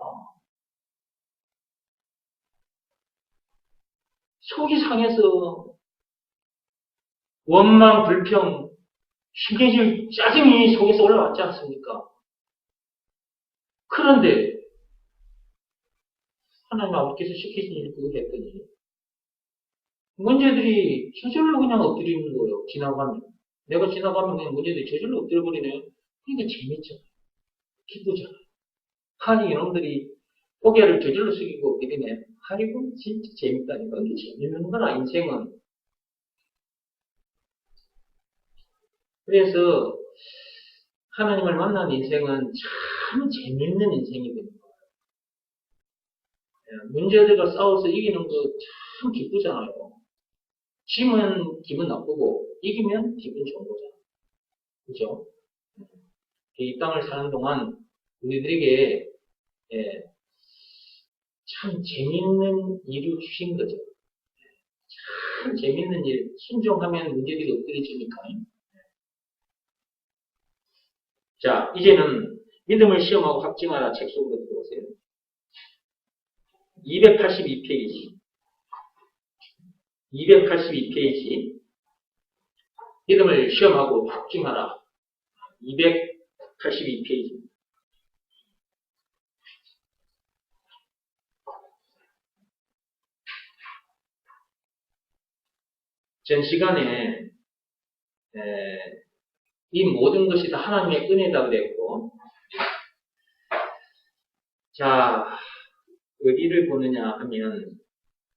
속이 상해서 원망, 불평, 힘겨질 짜증이 속에서 올라왔지 않습니까? 그런데 하나님 아버지께서 시키신 일을 그거 했더니 문제들이 저절로 그냥 엎드리는 거예요. 지나가면. 내가 지나가면 그냥 문제들이 저절로 엎드려버리네요. 그러니까 재밌잖아요. 기쁘잖아요. 아니 이놈들이 고개를 저절로 숙이고 엎드리네. 아이고 진짜 재밌다니까. 이게 재밌는 거라 인생은. 그래서 하나님을 만난 인생은 참 재밌는 인생이 됩니다. 문제들과 싸워서 이기는 거 참 기쁘잖아요. 지면 기분 나쁘고 이기면 기분 좋은 거잖아요. 그죠? 이 땅을 사는 동안 우리들에게 예, 참 재밌는 일을 주신 거죠. 참 재밌는 일, 순종하면 문제들이 엎드려지니까. 자, 이제는 믿음을 시험하고 확증하라 책 속으로 들어오세요. 282페이지. 282페이지. 믿음을 시험하고 확증하라. 282페이지. 전 시간에 이 모든 것이 다 하나님의 은혜다 그랬고, 자, 어디를 보느냐 하면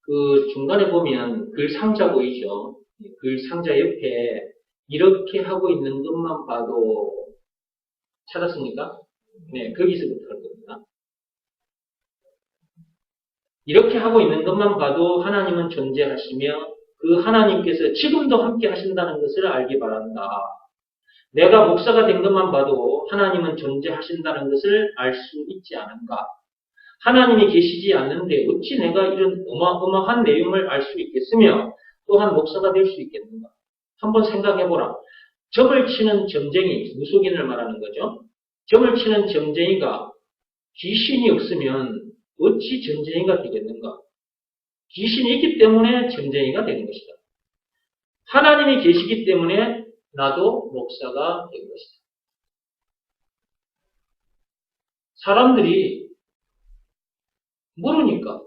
그 중간에 보면 글 상자 보이죠? 글 상자 옆에 이렇게 하고 있는 것만 봐도 찾았습니까? 네, 거기서부터 할 겁니다. 이렇게 하고 있는 것만 봐도 하나님은 존재하시며 그 하나님께서 지금도 함께 하신다는 것을 알기 바란다. 내가 목사가 된 것만 봐도 하나님은 존재하신다는 것을 알 수 있지 않은가? 하나님이 계시지 않는데 어찌 내가 이런 어마어마한 내용을 알 수 있겠으며 또한 목사가 될 수 있겠는가? 한번 생각해보라. 점을 치는 점쟁이, 무속인을 말하는 거죠. 점을 치는 점쟁이가 귀신이 없으면 어찌 점쟁이가 되겠는가? 귀신이 있기 때문에 점쟁이가 되는 것이다. 하나님이 계시기 때문에 나도 목사가 된 것이다. 사람들이 모르니까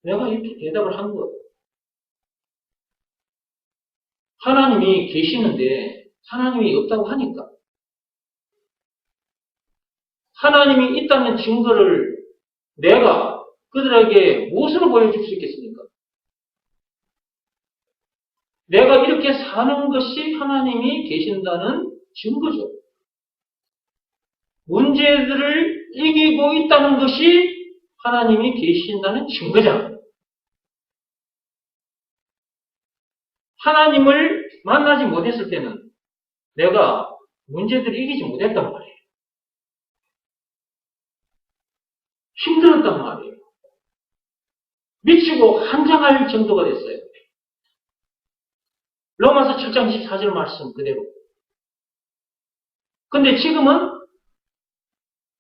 내가 이렇게 대답을 한 거예요. 하나님이 계시는데 하나님이 없다고 하니까. 하나님이 있다는 증거를 내가 그들에게 무엇으로 보여줄 수 있겠습니까? 내가 이렇게 사는 것이 하나님이 계신다는 증거죠. 문제들을 이기고 있다는 것이 하나님이 계신다는 증거잖아요. 하나님을 만나지 못했을 때는 내가 문제들을 이기지 못했단 말이에요. 힘들었단 말이에요. 미치고 한장할 정도가 됐어요. 로마서 7장 24절 말씀 그대로. 근데 지금은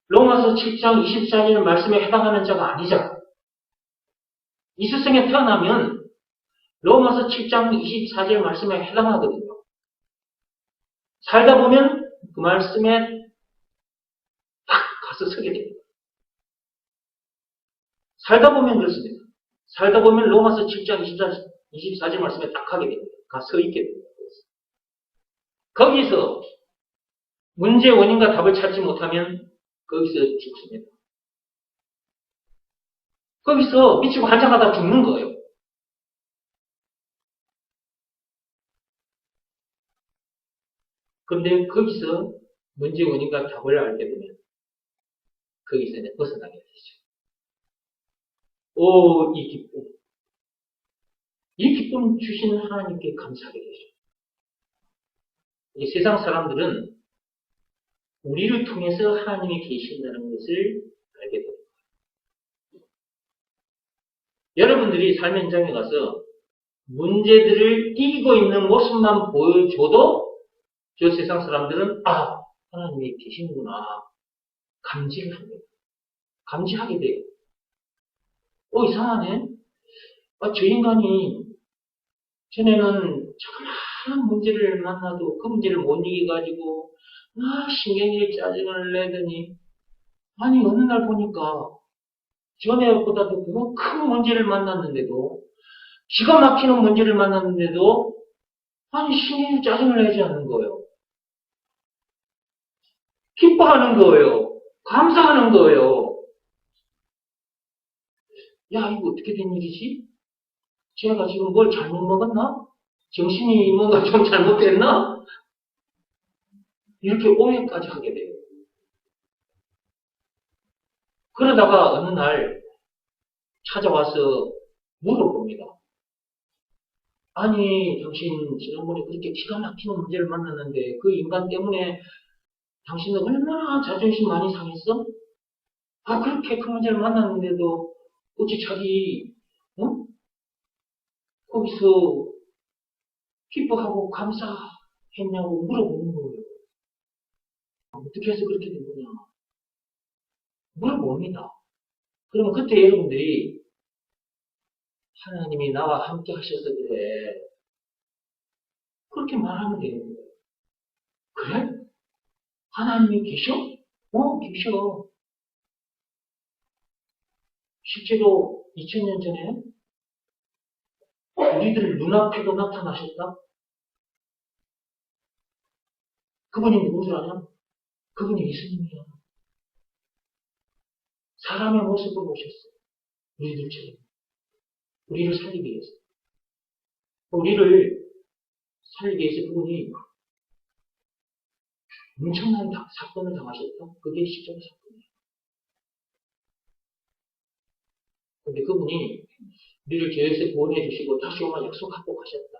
로마서 7장 24절 말씀에 해당하는 자가 아니잖아. 이 세상에 태어나면 로마서 7장 24절 말씀에 해당하거든요. 살다 보면 그 말씀에 딱 가서 서게 됩니다. 살다 보면 그렇습니다. 살다 보면 로마서 7장 24절 말씀에 딱 하게 됩니다. 가서 있게 됩니다. 거기서 문제의 원인과 답을 찾지 못하면 거기서 죽습니다. 거기서 미치고 한장하다 죽는 거예요. 그런데 거기서 문제의 원인과 답을 알게 되면 거기서 이제 벗어나게 되죠. 오, 이 기쁨. 이 기쁨 주시는 하나님께 감사하게 되죠. 이 세상 사람들은 우리를 통해서 하나님이 계신다는 것을 알게 됩니다. 여러분들이 삶의 현장에 가서 문제들을 이기고 있는 모습만 보여줘도 저 세상 사람들은 하나님이 계시는구나 감지를 합니다. 감지하게 돼요. 이상하네. 저 인간이 전에는 조그마한 문제를 만나도 그 문제를 못 이겨가지고 신경질 짜증을 내더니 어느 날 보니까 전에보다도 더 큰 문제를 만났는데도 기가 막히는 문제를 만났는데도 신경질 짜증을 내지 않는 거예요. 기뻐하는 거예요. 감사하는 거예요. 야, 이거 어떻게 된 일이지? 제가 지금 뭘 잘못 먹었나? 정신이 뭔가 좀 잘못됐나? 이렇게 오해까지 하게 돼요. 그러다가 어느 날 찾아와서 물어봅니다. 당신 지난번에 그렇게 기가 막히는 문제를 만났는데 그 인간 때문에 당신은 얼마나 자존심 많이 상했어? 그렇게 큰 문제를 만났는데도 어찌 자기 거기서 기뻐하고 감사했냐고 물어보는 거예요. 어떻게 해서 그렇게 된 거냐? 물어봅니다. 그러면 그때 여러분들이 하나님이 나와 함께 하셔서 그래. 그렇게 말하면 되는 거예요. 그래? 하나님이 계셔? 계셔. 실제로 2000년 전에 우리들 눈앞에도 나타나셨다? 그분이 누군 줄 아냐? 그분이 예수님이야. 사람의 모습으로 오셨어. 우리들처럼. 우리를 살리기 위해서. 우리를 살리기 위해서 그분이 엄청난 사건을 당하셨다. 그게 십자가 사건이에요. 근데 그분이 우리를 죄에서 구원해 주시고 다시 오면 약속하고 가셨다.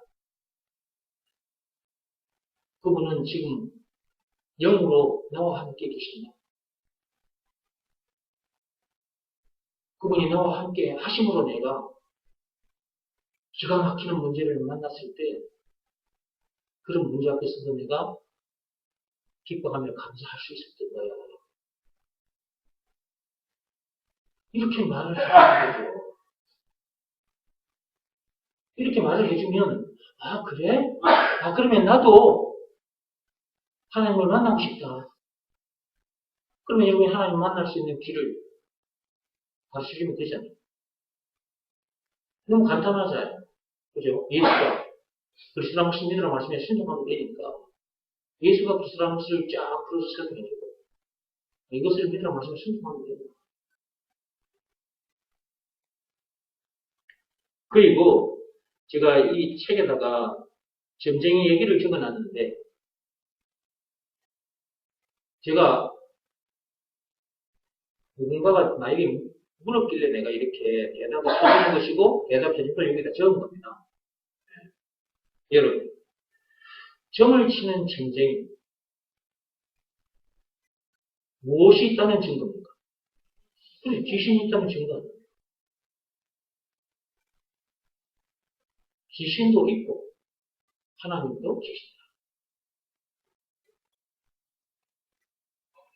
그분은 지금 영으로 나와 함께 계신다. 그분이 나와 함께 하심으로 내가 기가 막히는 문제를 만났을 때 그런 문제 앞에서도 내가 기뻐하며 감사할 수 있었던 거야. 이렇게 말을 해주는 거죠. 이렇게 말을 해주면 그래? 그러면 나도 하나님을 만나고 싶다. 그러면 여러분이 하나님 만날 수 있는 길을 가르쳐주면 되잖아요. 너무 간단하잖아요. 그죠? 예수가 그리스도라는 것을 믿으라 말씀에 순종하면 되니까 예수가 그리스도라는 것을 쫙 풀어서 설명해주고 이것을 믿으라 말씀에 순종하면 됩니다. 그리고 제가 이 책에다가 점쟁이 얘기를 적어놨는데 제가 누군가가 나에게 물었길래 내가 이렇게 대답을 해주는 것이고 대답해줄 걸 여기다 적은 겁니다. 여러분, 점을 치는 점쟁이 무엇이 있다는 증거입니까? 그래, 귀신이 있다는 증거 아닙니까? 귀신도 있고 하나님도 계신다.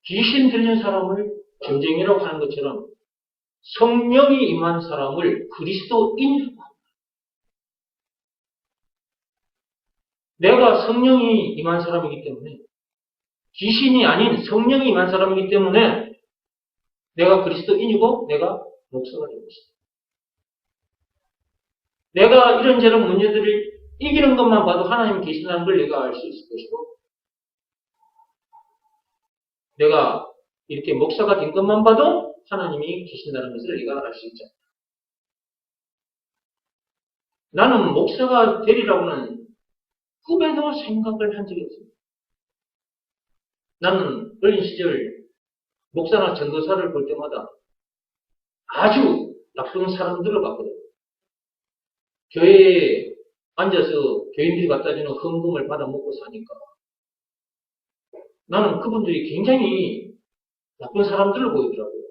귀신 들린 사람을 점쟁이라고 하는 것처럼 성령이 임한 사람을 그리스도인이라고 합니다. 내가 성령이 임한 사람이기 때문에 귀신이 아닌 성령이 임한 사람이기 때문에 내가 그리스도인이고 내가 목사가 된 것이다. 내가 이런저런 문제들을 이기는 것만 봐도 하나님이 계신다는 걸 내가 알 수 있을 것이고 내가 이렇게 목사가 된 것만 봐도 하나님이 계신다는 것을 내가 알 수 있지 않다. 나는 목사가 되리라고는 꿈에도 생각을 한 적이 없습니다. 나는 어린 시절 목사나 전도사를 볼 때마다 아주 나쁜 사람들을 봤거든요. 교회에 앉아서 교인들이 갖다 주는 헌금을 받아 먹고 사니까 나는 그분들이 굉장히 나쁜 사람들을 보이더라고요.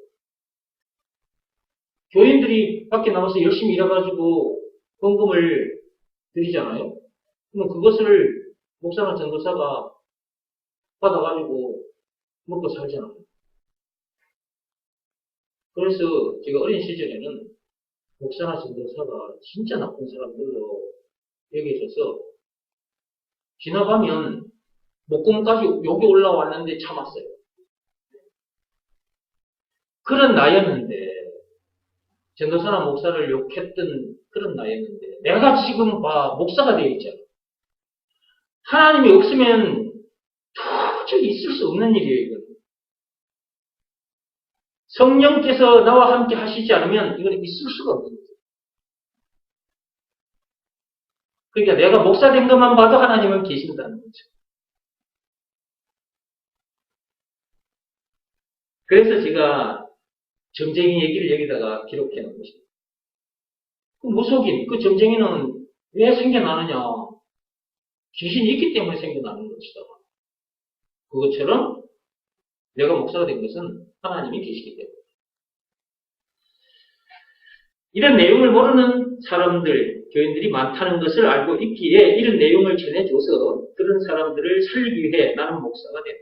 교인들이 밖에 나와서 열심히 일해가지고 헌금을 드리잖아요. 그럼 그것을 목사나 전도사가 받아가지고 먹고 살잖아요. 그래서 제가 어린 시절에는 목사나 전도사가 진짜 나쁜 사람들로 여겨져서 지나가면 목공까지 여기 올라왔는데 참았어요. 그런 나이였는데 전도사나 목사를 욕했던 그런 나이였는데 내가 지금 목사가 되어 있잖아. 하나님이 없으면 도저히 있을 수 없는 일이에요. 이건. 성령께서 나와 함께 하시지 않으면 이건 있을 수가 없는 거예요. 그러니까 내가 목사 된 것만 봐도 하나님은 계신다는 거죠. 그래서 제가 점쟁이 얘기를 여기다가 기록해 놓은 것입니다. 그 무속인, 그 점쟁이는 왜 생겨나느냐? 귀신이 있기 때문에 생겨나는 것이다. 그것처럼 내가 목사가 된 것은 하나님이 계시기 때문에. 이런 내용을 모르는 사람들, 교인들이 많다는 것을 알고 있기에 이런 내용을 전해줘서 그런 사람들을 살리기 위해 나는 목사가 됐다.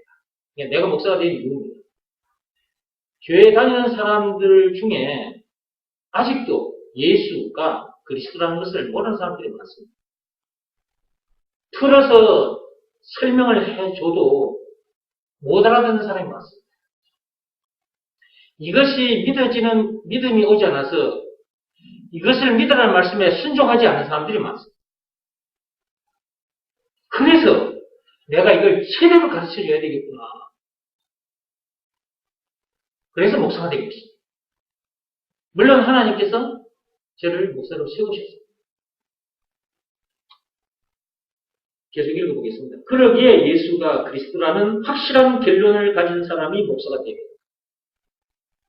그러니까 내가 목사가 된 이유입니다. 교회 다니는 사람들 중에 아직도 예수가 그리스도라는 것을 모르는 사람들이 많습니다. 풀어서 설명을 해줘도 못 알아듣는 사람이 많습니다. 이것이 믿음이 오지 않아서 이것을 믿으라는 말씀에 순종하지 않는 사람들이 많습니다. 그래서 내가 이걸 제대로 가르쳐 줘야 되겠구나. 그래서 목사가 되겠습니다. 물론 하나님께서 저를 목사로 세우셨습니다. 계속 읽어보겠습니다. 그러기에 예수가 그리스도라는 확실한 결론을 가진 사람이 목사가 됩니다.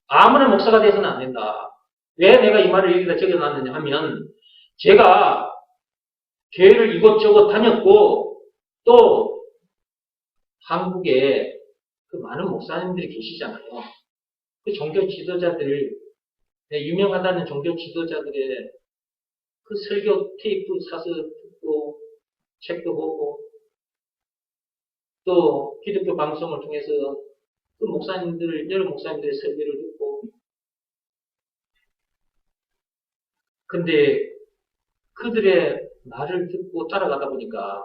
아무나 목사가 돼서는 안 된다. 왜 내가 이 말을 여기다 적어놨느냐 하면 제가 교회를 이곳저곳 다녔고 또 한국에 그 많은 목사님들이 계시잖아요. 그 종교 지도자들, 유명하다는 종교 지도자들의 그 설교 테이프 사서 듣고 책도 보고 또 기독교 방송을 통해서 그 여러 목사님들의 설교를 듣고 근데 그들의 말을 듣고 따라가다 보니까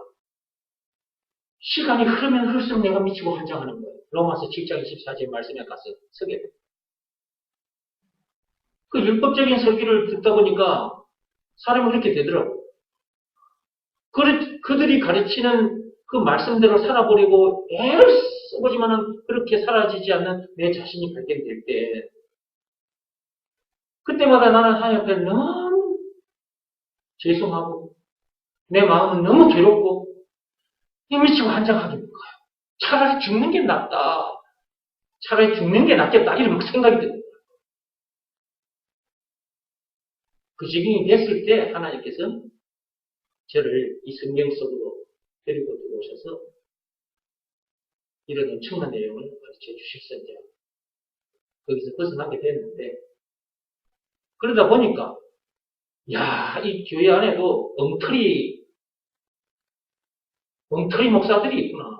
시간이 흐르면 흐를수록 내가 미치고 환장하는 거예요. 로마서 7장 24절 말씀에 가서 서게 돼요. 그 율법적인 설교를 듣다 보니까 사람이 그렇게 되더라고요. 그들이 가르치는 그 말씀대로 살아보려고 애를 써보지만은 그렇게 사라지지 않는 내 자신이 발견될 때 그때마다 나는 하나님 앞에 너무 죄송하고 내 마음은 너무 괴롭고 미치고 환장하게 가요. 차라리 죽는 게 낫다. 차라리 죽는 게 낫겠다. 이런 생각이 듭니다. 그 지경이 됐을 때 하나님께서 저를 이 성경 속으로 데리고 들어오셔서 이런 엄청난 내용을 가르쳐 주셨어요. 거기서 벗어나게 됐는데 그러다 보니까 이 교회 안에도 엉터리 목사들이 있구나.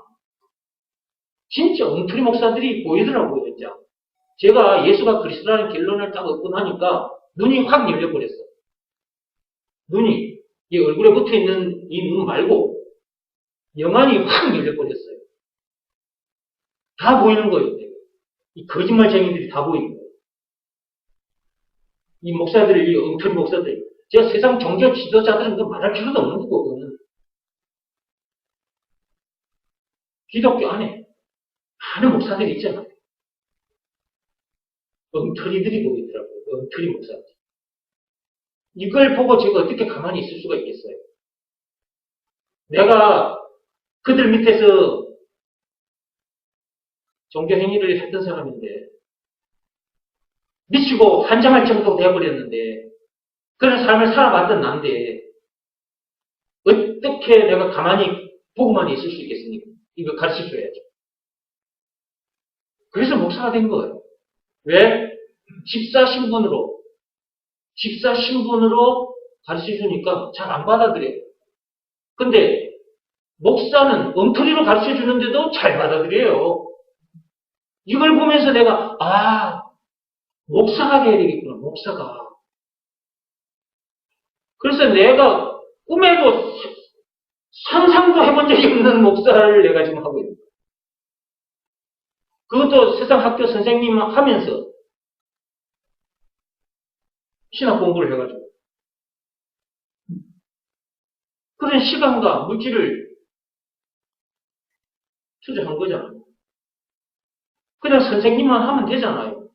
진짜 엉터리 목사들이 보이더라고요, 진짜. 제가 예수가 그리스도라는 결론을 딱 얻고 나니까 눈이 확 열려버렸어. 눈이, 이 얼굴에 붙어 있는 이 눈 말고, 영안이 확 열려버렸어요. 다 보이는 거예요. 이 거짓말쟁이들이 다 보이는 거예요. 이 목사들, 이 엉터리 목사들. 제가 세상 종교 지도자들은 그 말할 필요도 없는 거거든요. 기독교 안에 많은 목사들이 있잖아요. 엉터리들이 보이더라고요. 엉터리 목사들. 이걸 보고 제가 어떻게 가만히 있을 수가 있겠어요? 내가 그들 밑에서 종교 행위를 했던 사람인데 미치고 환장할 정도로 되어버렸는데 그런 삶을 살아봤던 난데 어떻게 내가 가만히 보고만 있을 수 있겠습니까? 이거 가르쳐줘야죠. 그래서 목사가 된 거예요. 왜? 집사 신분으로 가르쳐 주니까 잘 안 받아들여요. 근데 목사는 엉터리로 가르쳐 주는데도 잘 받아들여요. 이걸 보면서 내가 목사가 돼야 되겠구나. 목사가. 그래서 내가 꿈에도 상상도 해본 적이 없는 목사를 내가 지금 하고 있는 거예요. 그것도 세상 학교 선생님 하면서 신학 공부를 해가지고 그런 시간과 물질을 투자한 거잖아요. 그냥 선생님만 하면 되잖아요.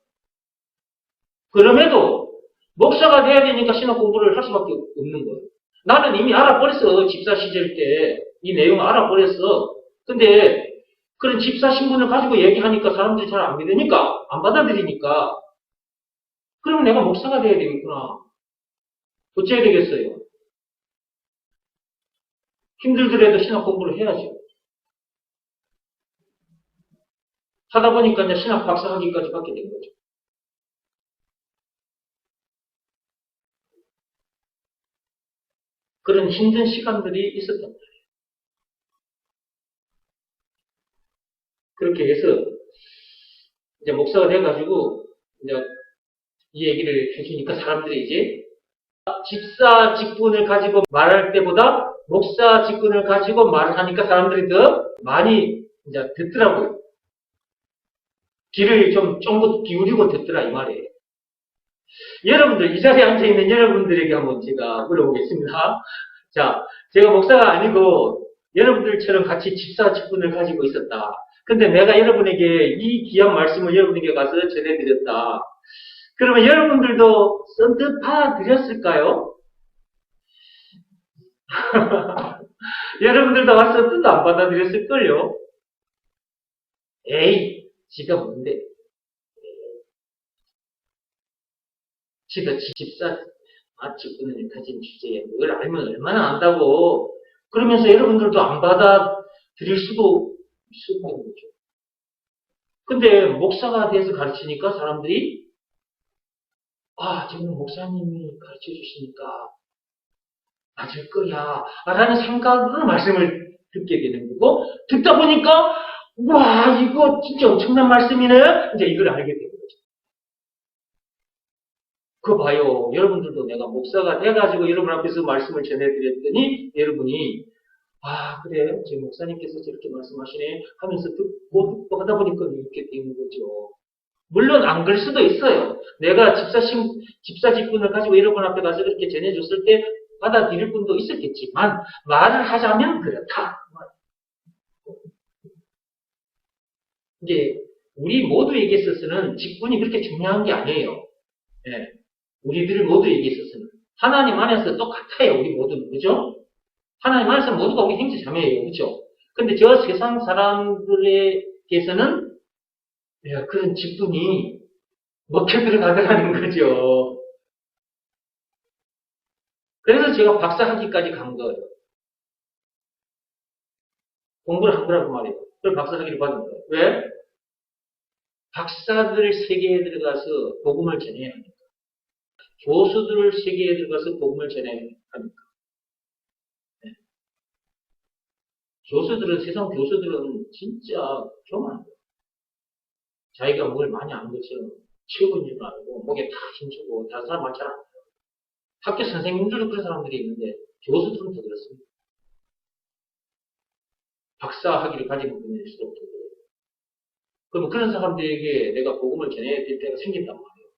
그럼에도 목사가 돼야 되니까 신학 공부를 할 수밖에 없는 거예요. 나는 이미 알아버렸어. 집사 시절 때 이 내용을 알아버렸어. 근데 그런 집사 신분을 가지고 얘기하니까 사람들이 잘 안 믿으니까, 안 받아들이니까, 그럼 내가 목사가 돼야 되겠구나. 어째야 되겠어요? 힘들더라도 신학 공부를 해야죠. 하다 보니까 이제 신학 박사 학위까지 받게 된 거죠. 그런 힘든 시간들이 있었단 말이에요. 그렇게 해서 이제 목사가 돼가지고 이제 이 얘기를 해주니까 사람들이 이제 집사 직분을 가지고 말할 때보다 목사 직분을 가지고 말을 하니까 사람들이 더 많이 이제 듣더라고요. 귀를 좀 쫑긋 기울이고 듣더라 이 말이에요. 여러분들 이 자리에 앉아 있는 여러분들에게 한번 제가 물어보겠습니다. 자, 제가 목사가 아니고 여러분들처럼 같이 집사 직분을 가지고 있었다. 근데 내가 여러분에게 이 귀한 말씀을 여러분에게 가서 전해드렸다. 그러면 여러분들도 썬뜻 받아들였을까요? 여러분들도 와서 뜻도 안 받아들였을걸요? 에이, 지가 뭔데? 지가 집사 직분을 가진 주제에 뭘 알면 얼마나 안다고. 그러면서 여러분들도 안 받아들일 수도 있을 거죠. 근데 목사가 돼서 가르치니까 사람들이 지금 목사님이 가르쳐 주시니까 맞을 거야 라는 생각으로 말씀을 듣게 되는 거고, 듣다 보니까 와 이거 진짜 엄청난 말씀이네, 이제 이걸 알게 되는 거죠. 그거 봐요. 여러분들도 내가 목사가 돼가지고 여러분 앞에서 말씀을 전해드렸더니 여러분이 그래 제 목사님께서 저렇게 말씀하시네 하면서 듣고 하다 보니까 이렇게 되는 거죠. 물론 안 그럴 수도 있어요. 내가 집사 직분을 가지고 여러분 앞에 가서 그렇게 전해줬을 때 받아들일 분도 있었겠지만 말을 하자면 그렇다. 이게 우리 모두에게 있어서는 직분이 그렇게 중요한 게 아니에요. 예. 우리들 모두에게 있어서는 하나님 안에서 똑같아요. 우리 모두는 그죠? 하나님 안에서 모두가 우리 형제 자매예요. 그죠? 근데 저 세상 사람들에게서는 그런 직분이 먹혀 들어가더라는 거죠. 그래서 제가 박사 학위까지 간 거예요. 공부를 한 거라고 말이에요. 그래서 박사 학위를 받은 거예요. 왜? 박사들 세계에 들어가서 복음을 전해야 하니까. 교수들 세계에 들어가서 복음을 전해야 하니까. 네. 세상 교수들은 진짜 교만해요. 자기가 뭘 많이 아는 것처럼 최고인 줄 알고, 목에 다 힘주고, 다른 사람 말 잘 안 해요. 학교 선생님들도 그런 사람들이 있는데, 교수들은 더 그렇습니다. 박사 학위를 가진 분일수록 더 그래요. 그럼 그런 사람들에게 내가 복음을 전해야 될 때가 생긴단 말이에요.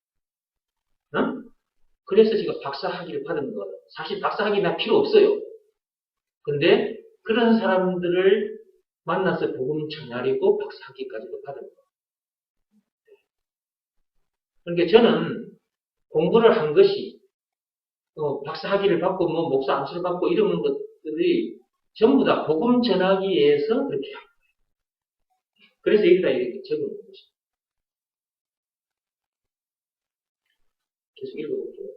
응? 그래서 제가 박사 학위를 받은 거예요. 사실 박사 학위는 필요 없어요. 근데 그런 사람들을 만나서 복음 전하려고 박사 학위까지도 받은 거예요. 그러니까 저는 공부를 한 것이 박사 학위를 받고 목사 안수를 받고 이런 것들이 전부 다 복음 전하기 위해서 그렇게 한 거예요. 그래서 여기다 이렇게 적어놓은 것입니다. 계속 읽어볼게요.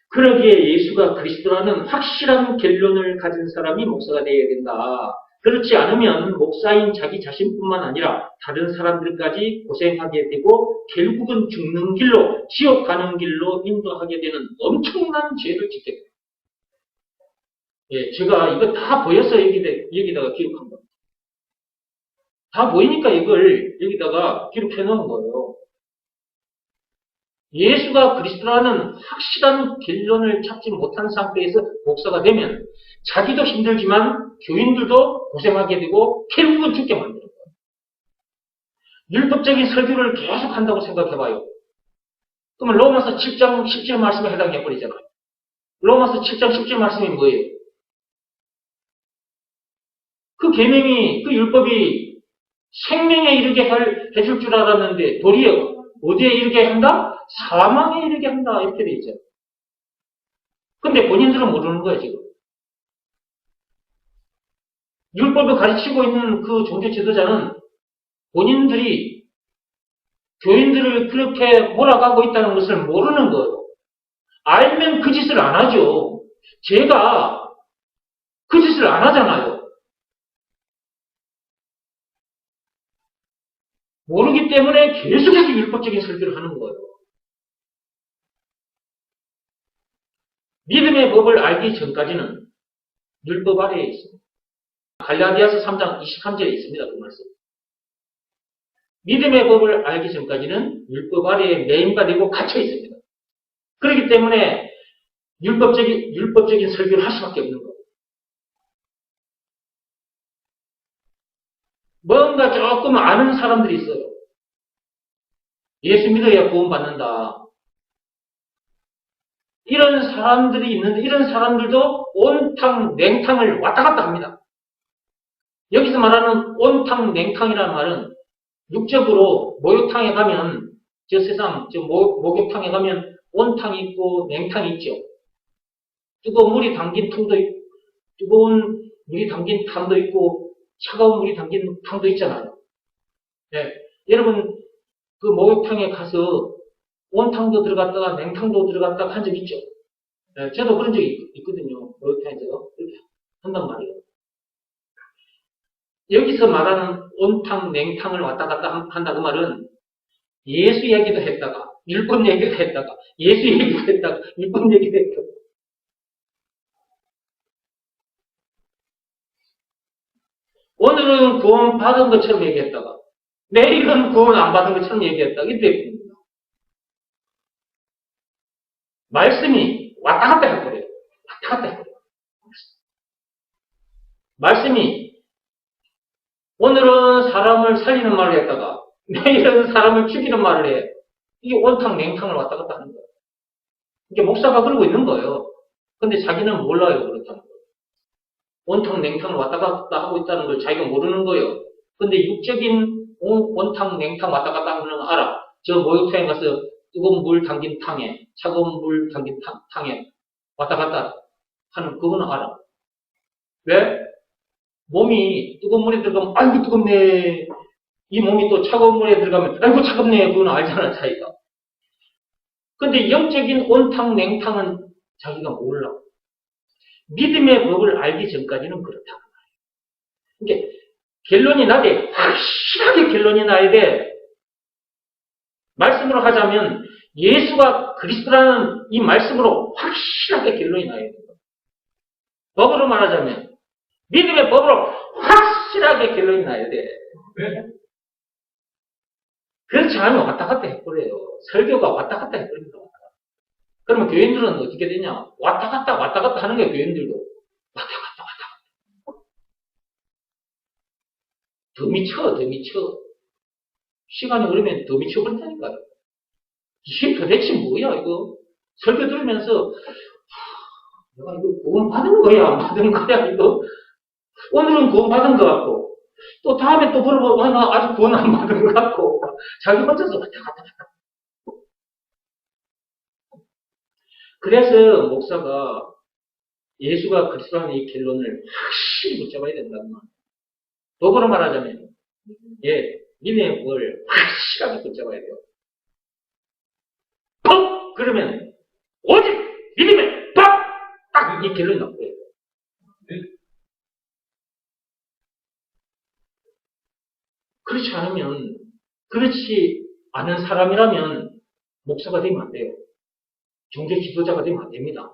그러기에 예수가 그리스도라는 확실한 결론을 가진 사람이 목사가 되어야 된다. 그렇지 않으면 목사인 자기 자신뿐만 아니라 다른 사람들까지 고생하게 되고 결국은 죽는 길로, 지옥 가는 길로 인도하게 되는 엄청난 죄를 짓게 돼요. 예, 제가 이거 다 보여서 여기다가 기록한 겁니다. 다 보이니까 이걸 여기다가 기록해 놓은 거예요. 예수가 그리스도라는 확실한 결론을 찾지 못한 상태에서 목사가 되면 자기도 힘들지만 교인들도 고생하게 되고 결국은 죽게 만드는 거예요. 율법적인 설교를 계속 한다고 생각해봐요. 그러면 로마서 7장 10절 말씀에 해당해버리잖아요. 로마서 7장 10절 말씀이 뭐예요? 그 계명이, 그 율법이 생명에 이르게 해줄 줄 알았는데 도리어 어디에 이르게 한다? 사망에 이르게 한다. 이렇게 돼 있죠. 근데 본인들은 모르는 거예요, 지금. 율법을 가르치고 있는 그 종교 지도자는 본인들이 교인들을 그렇게 몰아가고 있다는 것을 모르는 거예요. 알면 그 짓을 안 하죠. 제가 그 짓을 안 하잖아요. 모르기 때문에 계속해서 율법적인 설교를 하는 거예요. 믿음의 법을 알기 전까지는 율법 아래에 있습니다. 갈라디아서 3장 23절에 있습니다. 그 말씀. 믿음의 법을 알기 전까지는 율법 아래에 매인받고 갇혀 있습니다. 그렇기 때문에 율법적인 설교를 할 수밖에 없는 거예요. 뭔가 조금 아는 사람들이 있어요. 예수 믿어야 구원받는다. 이런 사람들이 있는데 이런 사람들도 온탕, 냉탕을 왔다 갔다 합니다. 여기서 말하는 온탕, 냉탕이라는 말은 육적으로 목욕탕에 가면 저 세상 목욕탕에 가면 온탕이 있고 냉탕이 있죠. 뜨거운 물이 담긴 통도 있고 뜨거운 물이 담긴 탕도 있고 차가운 물이 담긴 탕도 있잖아요. 네. 여러분 그 목욕탕에 가서 온탕도 들어갔다가 냉탕도 들어갔다가 한 적 있죠. 네. 저도 그런 적이 있거든요. 목욕탕에서 그렇게 한단 말이에요. 여기서 말하는 온탕, 냉탕을 왔다 갔다 한다 그 말은 예수 얘기도 했다가 율법 얘기도 했다가 예수 얘기도 했다가 율법 얘기도 했다가 오늘은 구원 받은 것처럼 얘기했다가 내일은 구원 안 받은 것처럼 얘기했다가 이렇게 됩니다. 말씀이 왔다 갔다 해버려요. 왔다 갔다 해버려요. 말씀이 오늘은 사람을 살리는 말을 했다가 내일은 사람을 죽이는 말을 해. 이게 온탕 냉탕을 왔다 갔다 하는 거예요. 이게 목사가 그러고 있는 거예요. 근데 자기는 몰라요. 그렇다는 거예요. 온탕 냉탕을 왔다 갔다 하고 있다는 걸 자기가 모르는 거예요. 근데 육적인 온탕 냉탕 왔다 갔다 하는 거 알아. 저 목욕탕에 가서 뜨거운 물 담긴 탕에 차가운 물 담긴 탕에 왔다 갔다 하는 그거는 알아. 왜? 몸이 뜨거운 물에 들어가면 아이고 뜨겁네. 이 몸이 또 차가운 물에 들어가면 아이고 차갑네. 그건 알잖아 자기가. 근데 영적인 온탕 냉탕은 자기가 몰라. 믿음의 법을 알기 전까지는 그렇다. 그러니까 결론이 나되 확실하게 결론이 나야 돼. 말씀으로 하자면 예수가 그리스도라는 이 말씀으로 확실하게 결론이 나야 돼. 법으로 말하자면 믿음의 법으로 확실하게 결론이 나야 돼. 그렇지 않으면 왔다 갔다 해버려요. 설교가 왔다 갔다 해버립니다. 그러면 교인들은 어떻게 되냐? 왔다 갔다 하는 거예요, 교인들도. 왔다 갔다. 더 미쳐. 시간이 오르면 더 미쳐버린다니까요. 이게 도대체 뭐야, 이거? 설교 들으면서, 내가 이거 구원 받은 거야, 안 받은 거야, 이거? 오늘은 구원 받은 것 같고, 또 다음에 또 물어보고, 나 아직 구원 안 받은 것 같고, 자기 혼자서 왔다 갔다. 그래서 목사가 예수가 그리스도라는 이 결론을 확실히 붙잡아야 된다는 말. 법으로 말하자면, 믿음의 법을 확실하게 붙잡아야 돼요. 법! 그러면, 오직 믿음의 법! 딱 이 결론이 나와요. 그렇지 않은 사람이라면 목사가 되면 안 돼요. 종교 지도자가 되면 안 됩니다.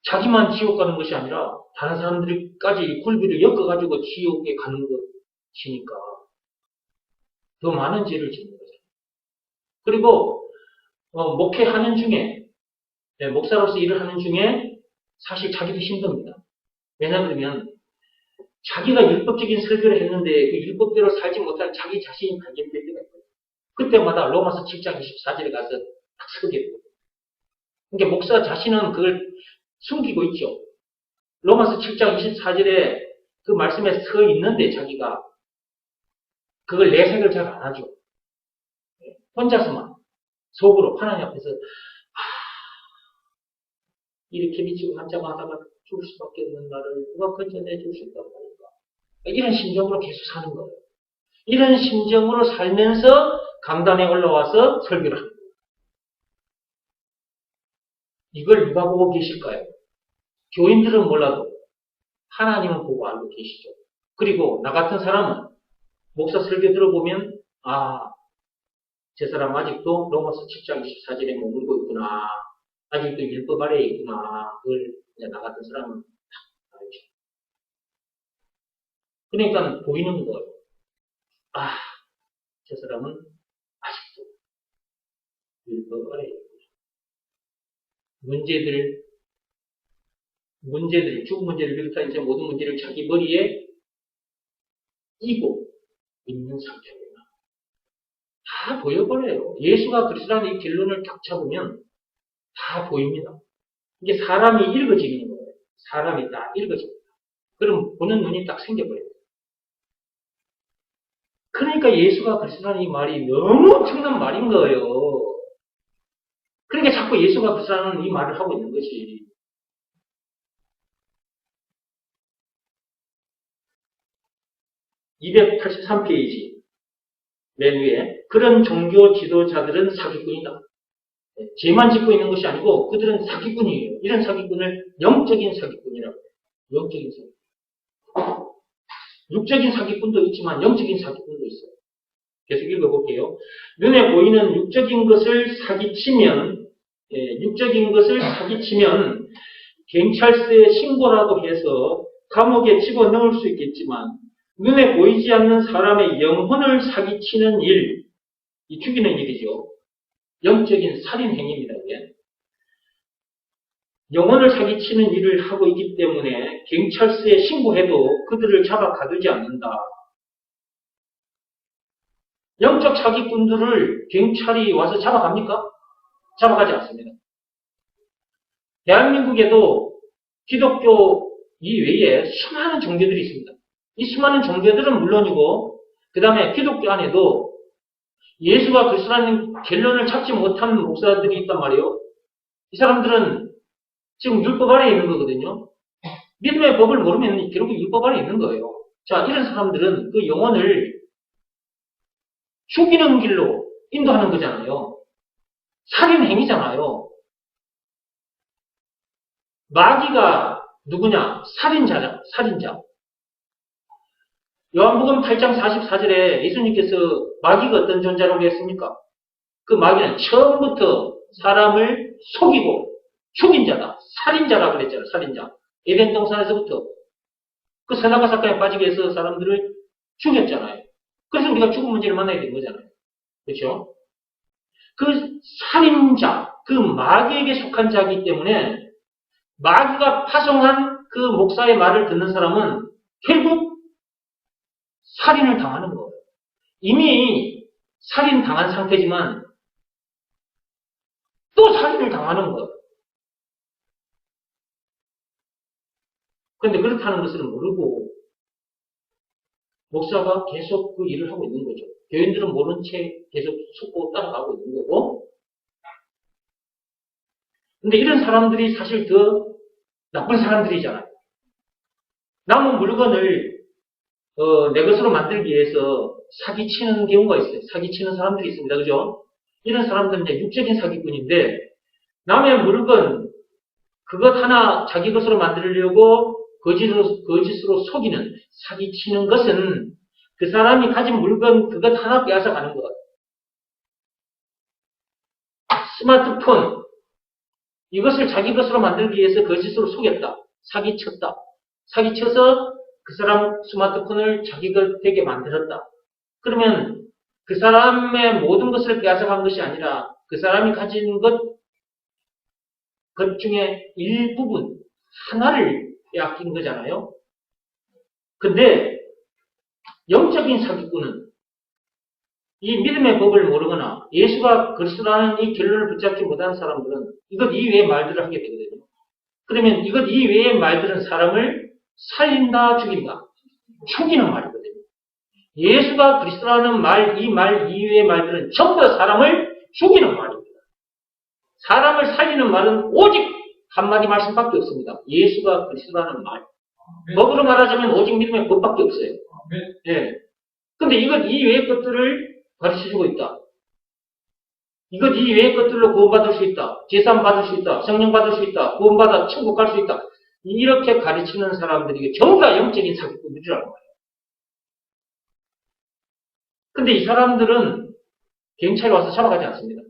자기만 지옥 가는 것이 아니라 다른 사람들까지 굴비를 엮어가지고 지옥에 가는 것이니까 더 많은 죄를 짓는 거죠. 그리고 목회하는 중에 목사로서 일을 하는 중에 사실 자기도 힘듭니다. 왜냐하면 자기가 율법적인 설교를 했는데 그 율법대로 살지 못한 자기 자신이 발견될 때가 있거든요. 그때마다 로마서 7장 24절에 가서 딱 서게 돼요. 그러니까 목사 자신은 그걸 숨기고 있죠. 로마서 7장 24절에 그 말씀에 서 있는데 자기가 그걸 내색을 잘 안 하죠. 혼자서만 속으로 하나님 앞에서 이렇게 미치고 한장하다가 죽을 수밖에 없는 나를 누가 건져내 줄 수 있단 말인가. 이런 심정으로 계속 사는 거예요. 이런 심정으로 살면서 강단에 올라와서 설교를 합니다. 이걸 누가 보고 계실까요? 교인들은 몰라도 하나님은 보고 알고 계시죠. 그리고 나 같은 사람은 목사 설교 들어보면 저 사람 아직도 로마서 7장 24절에 머물고 있구나. 아직도 율법 아래에 있구나. 그걸 나 같은 사람은 알죠. 그러니까 보이는 거예요. 저 사람은 아직도 율법 아래에 있구나. 쭉 문제를 비롯한 이제 모든 문제를 자기 머리에 끼고 있는 상태구나. 다 보여버려요. 예수가 그리스도라는 이 결론을 딱 잡으면 다 보입니다. 이게 사람이 읽어지는 거예요. 사람이 딱 읽어집니다. 그럼 보는 눈이 딱 생겨버려요. 그러니까 예수가 그리스도라는 이 말이 너무 엄청난 말인 거예요. 그러니까 자꾸 예수가 그리스도라는 이 말을 하고 있는 것이. (283페이지) 맨 위에 그런 종교 지도자들은 사기꾼이다. 죄만 짓고 있는 것이 아니고 그들은 사기꾼이에요. 이런 사기꾼을 영적인 사기꾼이라고 해요. 영적인 사기꾼. 육적인 사기꾼도 있지만 영적인 사기꾼도 있어요. 계속 읽어볼게요. 눈에 보이는 육적인 것을 사기치면 경찰서에 신고라도 해서 감옥에 집어넣을 수 있겠지만 눈에 보이지 않는 사람의 영혼을 사기치는 일, 이 죽이는 일이죠. 영적인 살인 행위입니다. 이게. 영혼을 사기치는 일을 하고 있기 때문에 경찰서에 신고해도 그들을 잡아 가두지 않는다. 영적 사기꾼들을 경찰이 와서 잡아갑니까? 잡아가지 않습니다. 대한민국에도 기독교 이외에 수많은 종교들이 있습니다. 이 수많은 종교들은 물론이고 그 다음에 기독교 안에도 예수가 그리스도라는 결론을 잡지 못한 목사들이 있단 말이에요. 이 사람들은 지금 율법 아래에 있는 거거든요. 믿음의 법을 모르면 결국 율법 아래에 있는 거예요. 자, 이런 사람들은 그 영혼을 죽이는 길로 인도하는 거잖아요. 살인 행위잖아요. 마귀가 누구냐? 살인자. 요한복음 8장 44절에 예수님께서 마귀가 어떤 존재라고 했습니까? 그 마귀는 처음부터 사람을 속이고 죽인 자다. 살인자라고 그랬잖아요. 살인자. 에덴 동산에서부터 그 선악과 사건에 빠지게 해서 사람들을 죽였잖아요. 그래서 우리가 죽은 문제를 만나게 된 거잖아요. 그렇죠? 그 살인자, 그 마귀에게 속한 자이기 때문에 마귀가 파송한 그 목사의 말을 듣는 사람은 결국 살인을 당하는 거예요. 이미 살인당한 상태지만 또 살인을 당하는 거예요. 그런데 그렇다는 것을 모르고 목사가 계속 그 일을 하고 있는 거죠. 교인들은 모른 채 계속 속고 따라가고 있는 거고. 근데 이런 사람들이 사실 더 나쁜 사람들이잖아요. 남은 물건을 내 것으로 만들기 위해서 사기치는 경우가 있어요. 사기치는 사람들이 있습니다. 그죠? 이런 사람들은 이제 육적인 사기꾼인데 남의 물건 그것 하나 자기 것으로 만들려고 거짓으로 속이는 사기치는 것은 그 사람이 가진 물건 그것 하나 빼앗아 가는 것. 스마트폰 이것을 자기 것으로 만들기 위해서 거짓으로 속였다. 사기쳤다. 사기쳐서 그 사람 스마트폰을 자기 것 되게 만들었다. 그러면 그 사람의 모든 것을 빼앗아간 것이 아니라 그 사람이 가진 것 중에 일부분, 하나를 빼앗긴 거잖아요. 근데 영적인 사기꾼은 이 믿음의 법을 모르거나 예수가 그리스도라는 이 결론을 붙잡지 못한 사람들은 이것 이외의 말들을 하게 되거든요. 그러면 이것 이외의 말들은 사람을 살린다, 죽인다. 죽이는 말이거든요. 예수가 그리스도라는 말, 이 말 이외의 말들은 전부 다 사람을 죽이는 말입니다. 사람을 살리는 말은 오직 한마디 말씀밖에 없습니다. 예수가 그리스도라는 말. 법으로 말하자면 오직 믿음의 법밖에 없어요. 예. 근데 이것 이외의 것들을 가르쳐주고 있다. 이것 이외의 것들로 구원받을 수 있다. 제사 받을 수 있다. 성령 받을 수 있다. 구원받아 천국 갈 수 있다. 이렇게 가르치는 사람들이 전부 다 영적인 사기꾼들이라는 거예요. 근데 이 사람들은 경찰이 와서 잡아가지 않습니다.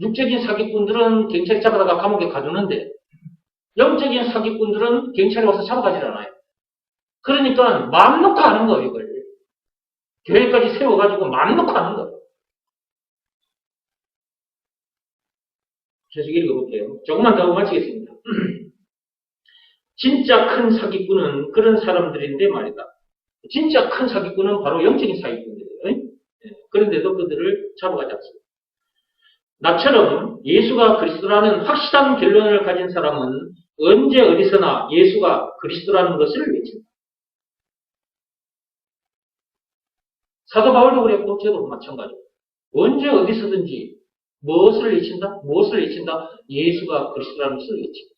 육적인 사기꾼들은 경찰이 잡아다가 감옥에 가두는데 영적인 사기꾼들은 경찰이 와서 잡아가지 않아요. 그러니까 마음 놓고 하는 거예요, 이걸. 교회까지 세워가지고 마음 놓고 하는 거예요. 계속 읽어볼게요. 조금만 더 하고 마치겠습니다. 진짜 큰 사기꾼은 그런 사람들인데 말이다. 진짜 큰 사기꾼은 바로 영적인 사기꾼들이에요. 그런데도 그들을 잡아가지 않습니다. 나처럼 예수가 그리스도라는 확실한 결론을 가진 사람은 언제 어디서나 예수가 그리스도라는 것을 외친다. 사도 바울도 그랬고 저도 마찬가지고 언제 어디서든지 무엇을 외친다? 무엇을 외친다? 예수가 그리스도라는 것을 외친다.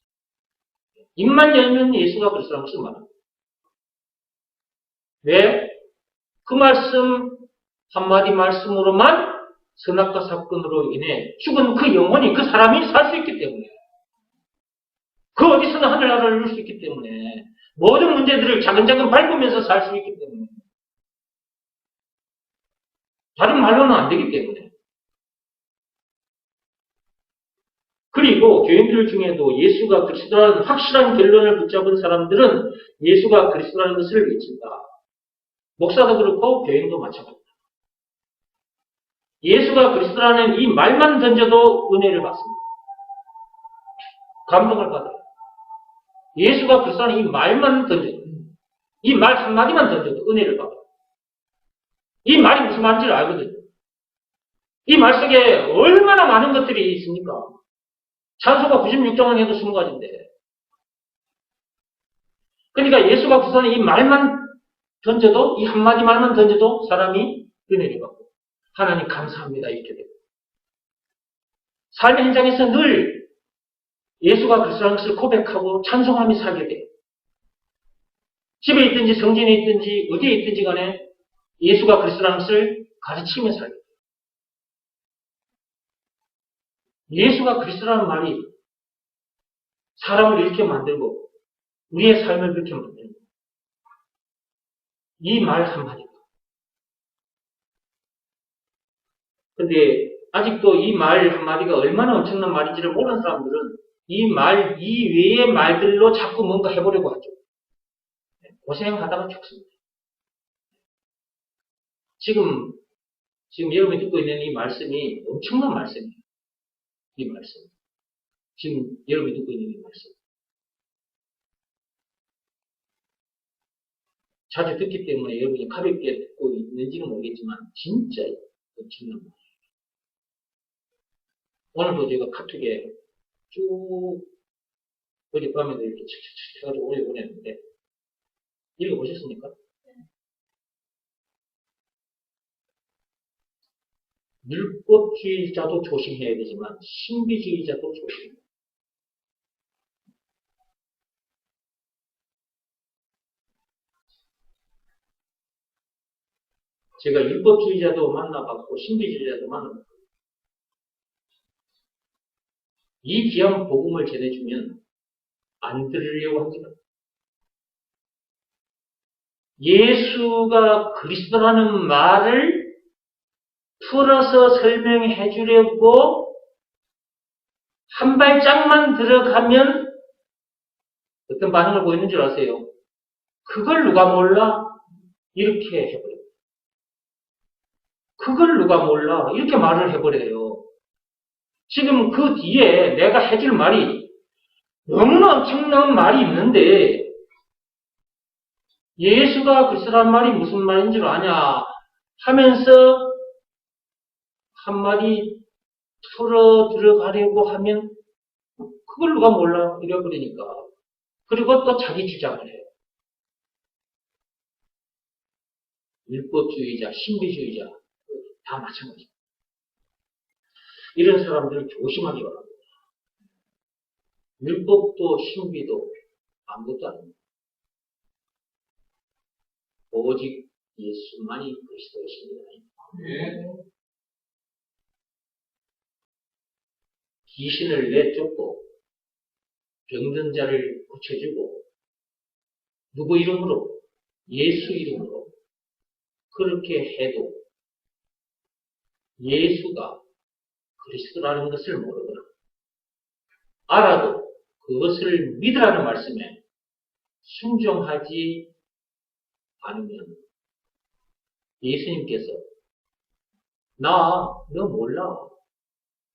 입만 열면 예수가 그리스도라는 것을 말합니다. 왜? 그 말씀 한마디 말씀으로만 선악과 사건으로 인해 죽은 그 영혼이 그 사람이 살 수 있기 때문에 그 어디서나 하늘나라를 이룰 수 있기 때문에 모든 문제들을 차근차근 밟으면서 살 수 있기 때문에 다른 말로는 안 되기 때문에 그리고 교인들 중에도 예수가 그리스도라는 확실한 결론을 붙잡은 사람들은 예수가 그리스도라는 것을 외친다. 목사도 그렇고 교인도 마찬가지다. 예수가 그리스도라는 이 말만 던져도 은혜를 받습니다. 감동을 받아요. 예수가 그리스도라는 이 말만 던져도 이 말 한마디만 던져도 은혜를 받아요. 이 말이 무슨 말인지를 알거든요. 이 말 속에 얼마나 많은 것들이 있습니까? 찬소가 96장만 해도 20가지인데. 그러니까 예수가 그리스도라는 이 말만 던져도 이 한마디 말만 던져도 사람이 은혜를 받고 하나님 감사합니다 이렇게 되고 삶의 현장에서 늘 예수가 그리스도라는 것을 고백하고 찬송하며 살게 돼요. 집에 있든지 성전에 있든지 어디에 있든지 간에 예수가 그리스도라는 것을 가르치며 살게 돼요. 예수가 그리스도라는 말이 사람을 이렇게 만들고 우리의 삶을 그렇게 만들고 이 말 한마디가 근데 아직도 이 말 한마디가 얼마나 엄청난 말인지를 모르는 사람들은 이 말 이외의 말들로 자꾸 뭔가 해보려고 하죠. 고생하다가 죽습니다. 지금 여러분이 듣고 있는 이 말씀이 엄청난 말씀이에요. 이 말씀. 지금 여러분이 듣고 있는 이 말씀. 자주 듣기 때문에 여러분이 가볍게 듣고 있는지는 모르겠지만 진짜 엄청난 말이에요. 오늘도 제가 카톡에 쭉 어젯밤에도 이렇게 척척척 해가지고 오래 보냈는데 읽어보셨습니까? 율법주의자도 조심해야 되지만 신비주의자도 조심해야 돼요. 제가 율법주의자도 만나봤고 신비주의자도 만나봤고 이 귀한 복음을 전해주면 안 들으려고 합니다. 예수가 그리스도라는 말을 풀어서 설명해 주려고 한 발짝만 들어가면 어떤 반응을 보이는 줄 아세요? 그걸 누가 몰라? 이렇게 해버려요. 그걸 누가 몰라? 이렇게 말을 해버려요. 지금 그 뒤에 내가 해줄 말이 너무나 엄청난 말이 있는데 예수가 그리스도라는 말이 무슨 말인 줄 아냐 하면서 한마디 풀어 들어가려고 하면 그걸 누가 몰라? 이래버리니까. 그리고 또 자기 주장을 해요. 율법주의자, 신비주의자 다 마찬가지입니다. 이런 사람들을 조심하기 바랍니다. 율법도 신비도 아무것도 아닙니다. 오직 예수만이 그리스도이십니다. 네. 귀신을 내쫓고 병든 자를 고쳐주고 누구 이름으로? 예수 이름으로 그렇게 해도 예수가 그리스도라는 것을 모르거나 알아도 그것을 믿으라는 말씀에 순종하지 않으면 예수님께서 너 몰라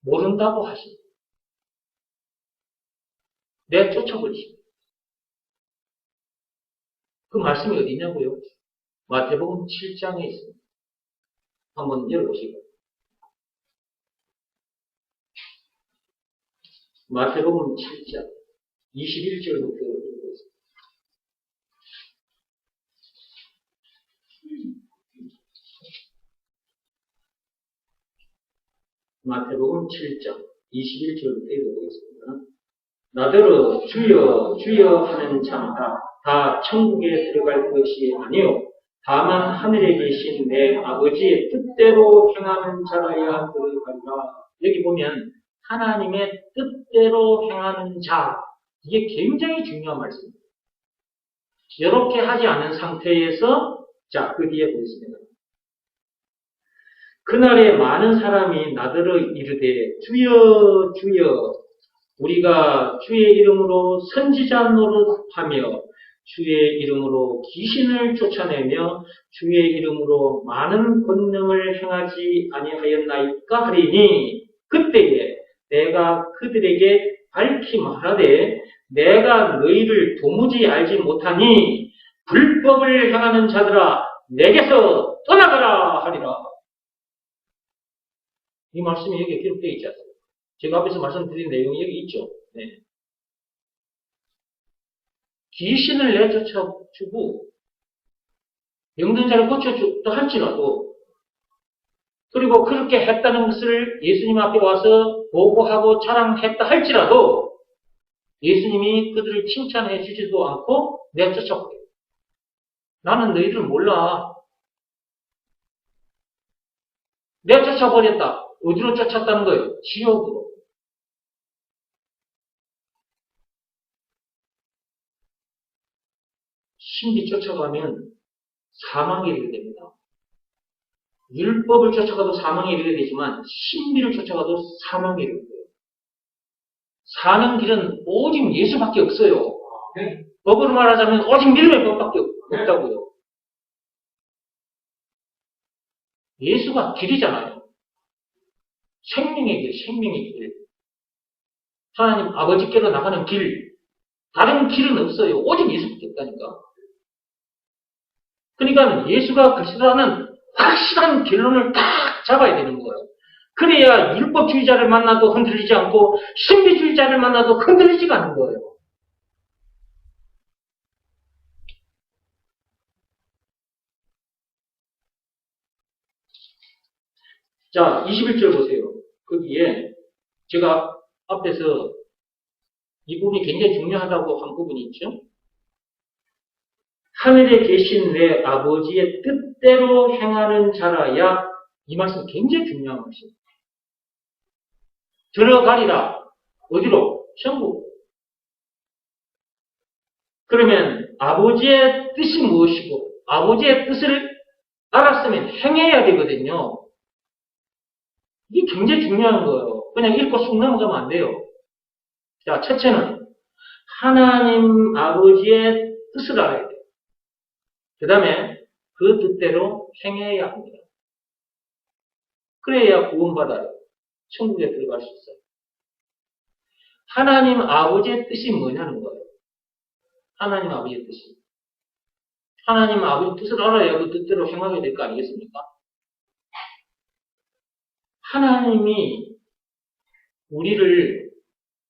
모른다고 하십니다. 내가 쫓아버리십니다. 그 말씀이 어디 있냐고요? 마태복음 7장에 있습니다. 한번 열어보시고. 마태복음 7장 21절부터 읽겠습니다. 마태복음 7장 21절부터 읽어보겠습니다. 나더러 주여 주여 하는 자마다 다 천국에 들어갈 것이 아니요 다만 하늘에 계신 내 아버지의 뜻대로 행하는 자라야 들어가리라. 여기 보면 하나님의 뜻대로 행하는 자, 이게 굉장히 중요한 말씀입니다. 이렇게 하지 않은 상태에서 자, 그 뒤에 보겠습니다. 그날에 많은 사람이 나더러 이르되 주여 주여 우리가 주의 이름으로 선지자 노릇하며 주의 이름으로 귀신을 쫓아내며 주의 이름으로 많은 권능을 행하지 아니하였나이까 하리니 그때에 내가 그들에게 밝히 말하되 내가 너희를 도무지 알지 못하니 불법을 행하는 자들아 내게서 떠나가라 하리라. 이 말씀이 여기에 기록되어 있지 않습니까? 제가 앞에서 말씀드린 내용이 여기 있죠. 네. 귀신을 내쫓아주고 병든 자를 고쳐주다 할지라도 그리고 그렇게 했다는 것을 예수님 앞에 와서 보고하고 자랑했다 할지라도 예수님이 그들을 칭찬해 주지도 않고 내쫓아버려요. 나는 너희를 몰라. 내쫓아버렸다. 어디로 쫓았다는 거예요? 지옥으로. 신비 쫓아가면 사망에 이르게 됩니다. 율법을 쫓아가도 사망에 이르게 되지만 신비를 쫓아가도 사망에 이르게 돼요. 사는 길은 오직 예수밖에 없어요. 네? 법으로 말하자면 오직 믿음의 법밖에 없다고요. 예수가 길이잖아요. 생명의 길, 생명의 길. 하나님 아버지께로 나가는 길. 다른 길은 없어요. 오직 예수밖에 없다니까. 그러니까 예수가 그리스도라는 확실한 결론을 딱 잡아야 되는 거예요. 그래야 율법주의자를 만나도 흔들리지 않고 신비주의자를 만나도 흔들리지가 않는 거예요. 자, 21절 보세요. 거기에 제가 앞에서 이 부분이 굉장히 중요하다고 한 부분이 있죠. 하늘에 계신 내 아버지의 뜻대로 행하는 자라야, 이 말씀 굉장히 중요한 말씀입니다. 들어가리라. 어디로? 천국. 그러면 아버지의 뜻이 무엇이고 아버지의 뜻을 알았으면 행해야 되거든요. 이게 굉장히 중요한 거예요. 그냥 읽고 쑥 넘어가면 안 돼요. 자, 첫째는 하나님 아버지의 뜻을 알아야 돼요. 그 다음에 그 뜻대로 행해야 합니다. 그래야 구원받아요. 천국에 들어갈 수 있어요. 하나님 아버지의 뜻이 뭐냐는 거예요. 하나님 아버지의 뜻이. 하나님 아버지의 뜻을 알아야 그 뜻대로 행하게 될 거 아니겠습니까? 하나님이 우리를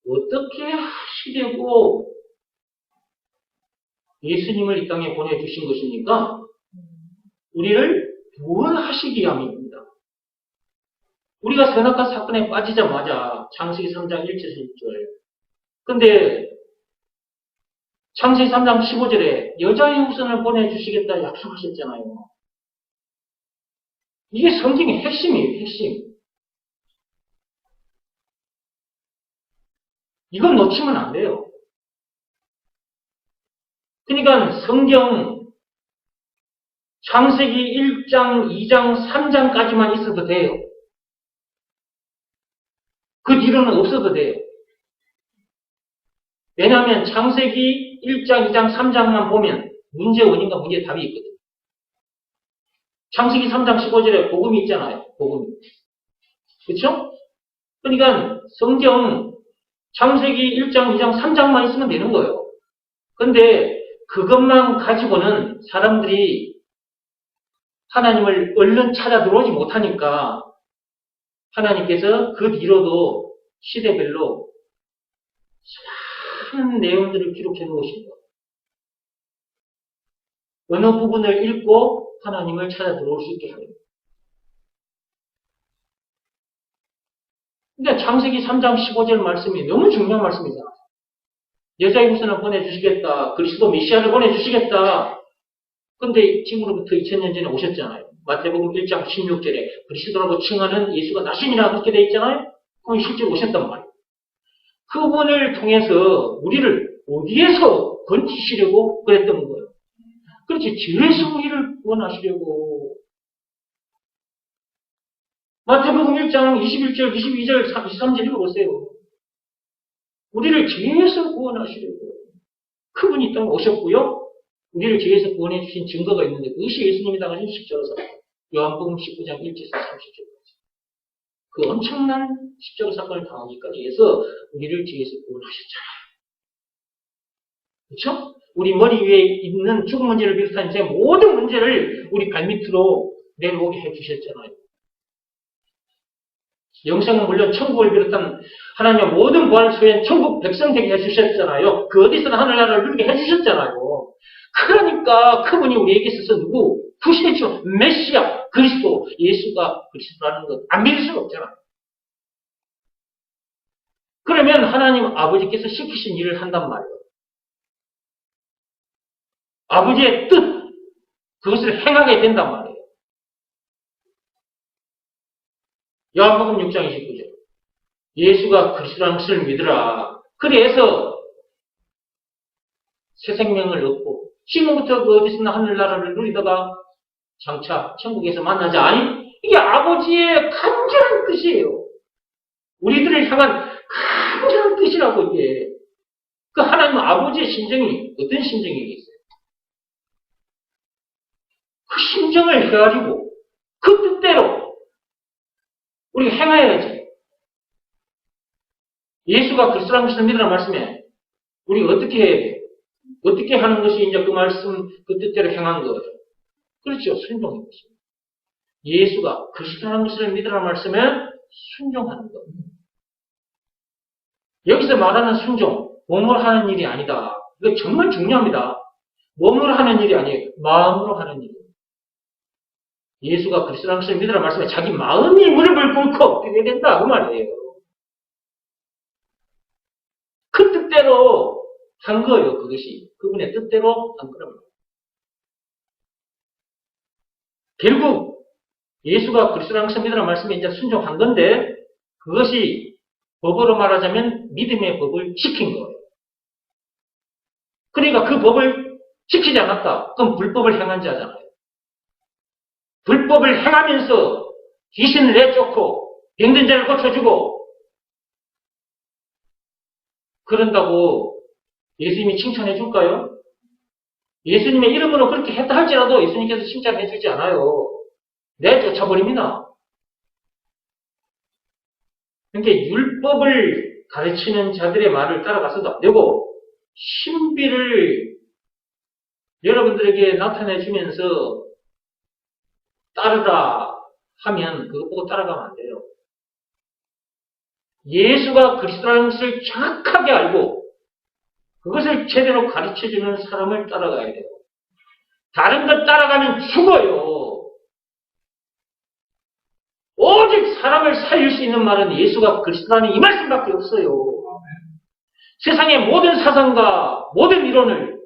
어떻게 하시려고 예수님을 이 땅에 보내주신 것입니까? 우리를 구원하시기 위함입니다. 우리가 선악과 사건에 빠지자마자 창세기 3장 1절 1절. 근데 창세기 3장 15절에 여자의 후손을 보내주시겠다 약속하셨잖아요. 이게 성경의 핵심이에요, 핵심. 이건 놓치면 안 돼요. 그러니까 성경 창세기 1장, 2장, 3장까지만 있어도 돼요. 그 뒤로는 없어도 돼요. 왜냐하면 창세기 1장, 2장, 3장만 보면 문제 원인과 문제의 답이 있거든요. 창세기 3장 15절에 복음이 있잖아요. 복음이. 그렇죠? 그러니까 성경 창세기 1장, 2장, 3장만 있으면 되는 거예요. 근데 그것만 가지고는 사람들이 하나님을 얼른 찾아 들어오지 못하니까 하나님께서 그 뒤로도 시대별로 수많은 내용들을 기록해 놓으신 거예요. 어느 부분을 읽고 하나님을 찾아 들어올 수 있게 합니다. 그러니까 창세기 3장 15절 말씀이 너무 중요한 말씀이잖아요. 여자의 후손을 보내주시겠다. 그리스도 메시아를 보내주시겠다. 근데 지금으로부터 2000년 전에 오셨잖아요. 마태복음 1장 16절에 그리스도라고 칭하는 예수가 나신이라 그렇게 되어 있잖아요. 그럼 실제로 오셨단 말이에요. 그분을 통해서 우리를 어디에서 건지시려고 그랬던 거예요. 그렇지, 죄에서 우리를 구원하시려고. 마태복음 1장 21절, 22절, 23절 읽어보세요. 우리를 죄에서 구원하시려고. 그분이 땅에 오셨고요. 우리를 죄에서 구원해 주신 증거가 있는데 그것이 예수님이 당하신 십자가 사건. 요한복음 19장 1절에서 30절까지. 그 엄청난 십자가 사건을 당하기까지 해서 우리를 죄에서 구원하셨잖아요. 그렇죠? 우리 머리 위에 있는 죽은 문제를 비롯한 제 모든 문제를 우리 발밑으로 내려오게 해주셨잖아요. 영생은 물론 천국을 비롯한 하나님의 모든 부활을 소유한 천국 백성 되게 해주셨잖아요. 그 어디서나 하늘나라를 누리게 해주셨잖아요. 그러니까 그분이 우리에게 있어서 누구? 구세주, 메시아, 그리스도, 예수가 그리스도라는 것 안 믿을 수가 없잖아요. 그러면 하나님 아버지께서 시키신 일을 한단 말이에요. 아버지의 뜻, 그것을 행하게 된단 말이에요. 요한복음 6장 29절. 예수가 그리스도라는 것을 믿으라. 그래서 새 생명을 얻고 지금부터 그 어디서나 하늘나라를 누리다가 장차 천국에서 만나자. 아니, 이게 아버지의 간절한 뜻이에요. 우리들을 향한 간절한 뜻이라고 이게. 그 하나님 아버지의 심정이 어떤 심정이겠어요? 그 심정을 헤아리고 그 뜻대로 우리가 행해야지. 예수가 그리스도라는 것을 믿으라는 말씀에 우리가 어떻게 하는 것이 이제 그 말씀, 그 뜻대로 행한 거예요. 그렇죠. 순종인 것입니다. 예수가 그리스도라는 것을 믿으라는 말씀에 순종하는 것. 여기서 말하는 순종, 몸으로 하는 일이 아니다. 이거 정말 중요합니다. 몸으로 하는 일이 아니에요. 마음으로 하는 일이에요. 예수가 그리스도라는 것을 믿으라는 말씀에 자기 마음이 무릎을 꿇고 드려야 된다. 그 말이에요. 그 뜻대로 한 거예요. 그것이. 그분의 뜻대로 한 거랍니다. 결국 예수가 그리스도라는 것을 믿으라는 말씀에 이제 순종한 건데 그것이 법으로 말하자면 믿음의 법을 지킨 거예요. 그러니까 그 법을 지키지 않았다. 그럼 불법을 행한 자잖아요. 불법을 행하면서 귀신을 내쫓고 병든 자를 고쳐주고 그런다고 예수님이 칭찬해 줄까요? 예수님의 이름으로 그렇게 했다 할지라도 예수님께서 칭찬해 주지 않아요. 내쫓아버립니다. 그러니까 율법을 가르치는 자들의 말을 따라가서도 안 되고 신비를 여러분들에게 나타내 주면서 따르라 하면 그거 보고 따라가면 안 돼요. 예수가 그리스도라는 것을 정확하게 알고 그것을 제대로 가르쳐주는 사람을 따라가야 돼요. 다른 것 따라가면 죽어요. 오직 사람을 살릴 수 있는 말은 예수가 그리스도라는 이 말씀밖에 없어요. 세상의 모든 사상과 모든 이론을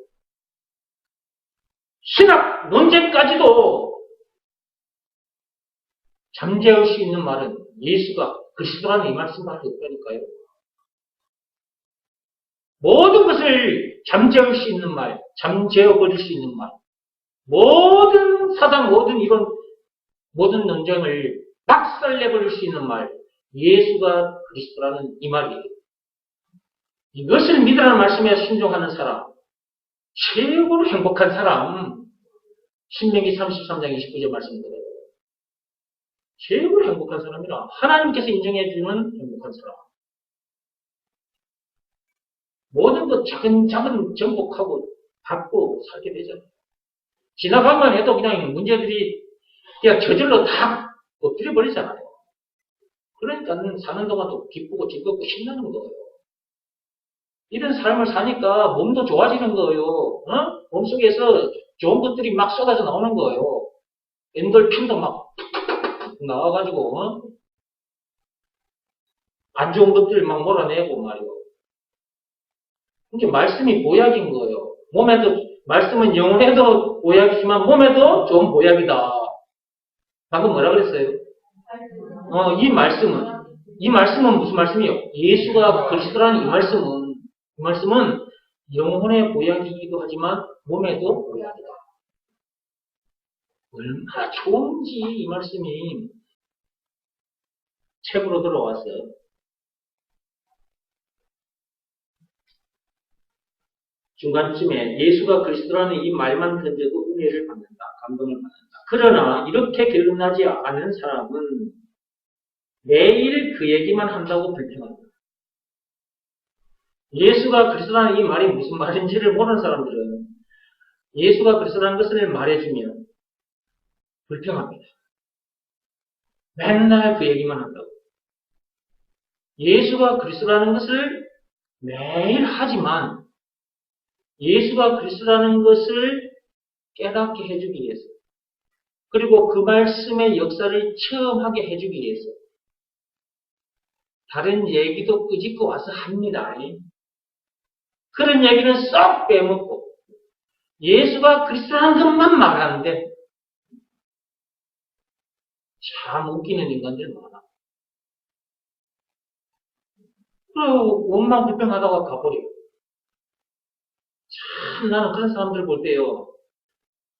신학 논쟁까지도 잠재울 수 있는 말은 예수가 그리스도라는 이 말씀밖에 없다니까요. 모든 것을 잠재울 수 있는 말, 잠재워버릴 수 있는 말, 모든 사상, 모든 이론, 모든 논쟁을 박살내버릴 수 있는 말, 예수가 그리스도라는 이 말이에요. 이것을 믿으라는 말씀에 순종하는 사람, 최고로 행복한 사람, 신명기 33장 29절 말씀대로 최고로 행복한 사람이라 하나님께서 인정해주는 행복한 사람. 모든 것 작은 정복하고 받고 살게 되잖아요. 지나가만 해도 그냥 문제들이 그냥 저절로 다 엎드려 버리잖아요. 그러니까 사는 동안도 기쁘고 즐겁고 신나는 거예요. 이런 삶을 사니까 몸도 좋아지는 거예요. 몸속에서 좋은 것들이 막 쏟아져 나오는 거예요. 엔돌핀도 막 나와가지고 안 좋은 것들 막 몰아내고 말이요. 이게 말씀이 보약인 거예요. 몸에도 말씀은 영혼에도 보약이지만 몸에도 좋은 보약이다. 방금 뭐라 그랬어요? 이 말씀은 무슨 말씀이에요? 예수가 그리스도라는 이 말씀은 영혼의 보약이기도 하지만 몸에도 보약이다. 얼마나 좋은지 이 말씀이 책으로 들어왔어요. 중간쯤에 예수가 그리스도라는 이 말만 던져도 은혜를 받는다. 감동을 받는다. 그러나 이렇게 결론나지 않은 사람은 매일 그 얘기만 한다고 불평한다. 예수가 그리스도라는 이 말이 무슨 말인지를 모르는 사람들은 예수가 그리스도라는 것을 말해주면 불평합니다. 맨날 그 얘기만 한다고. 예수가 그리스도라는 것을 매일 하지만 예수가 그리스도라는 것을 깨닫게 해주기 위해서 그리고 그 말씀의 역사를 체험하게 해주기 위해서 다른 얘기도 끄집고 와서 합니다. 그런 얘기는 쏙 빼먹고 예수가 그리스도라는 것만 말하는데 참 웃기는 인간들 많아. 그리고 원망 불평하다가 가버려요. 참 나는 그런 사람들 볼 때요.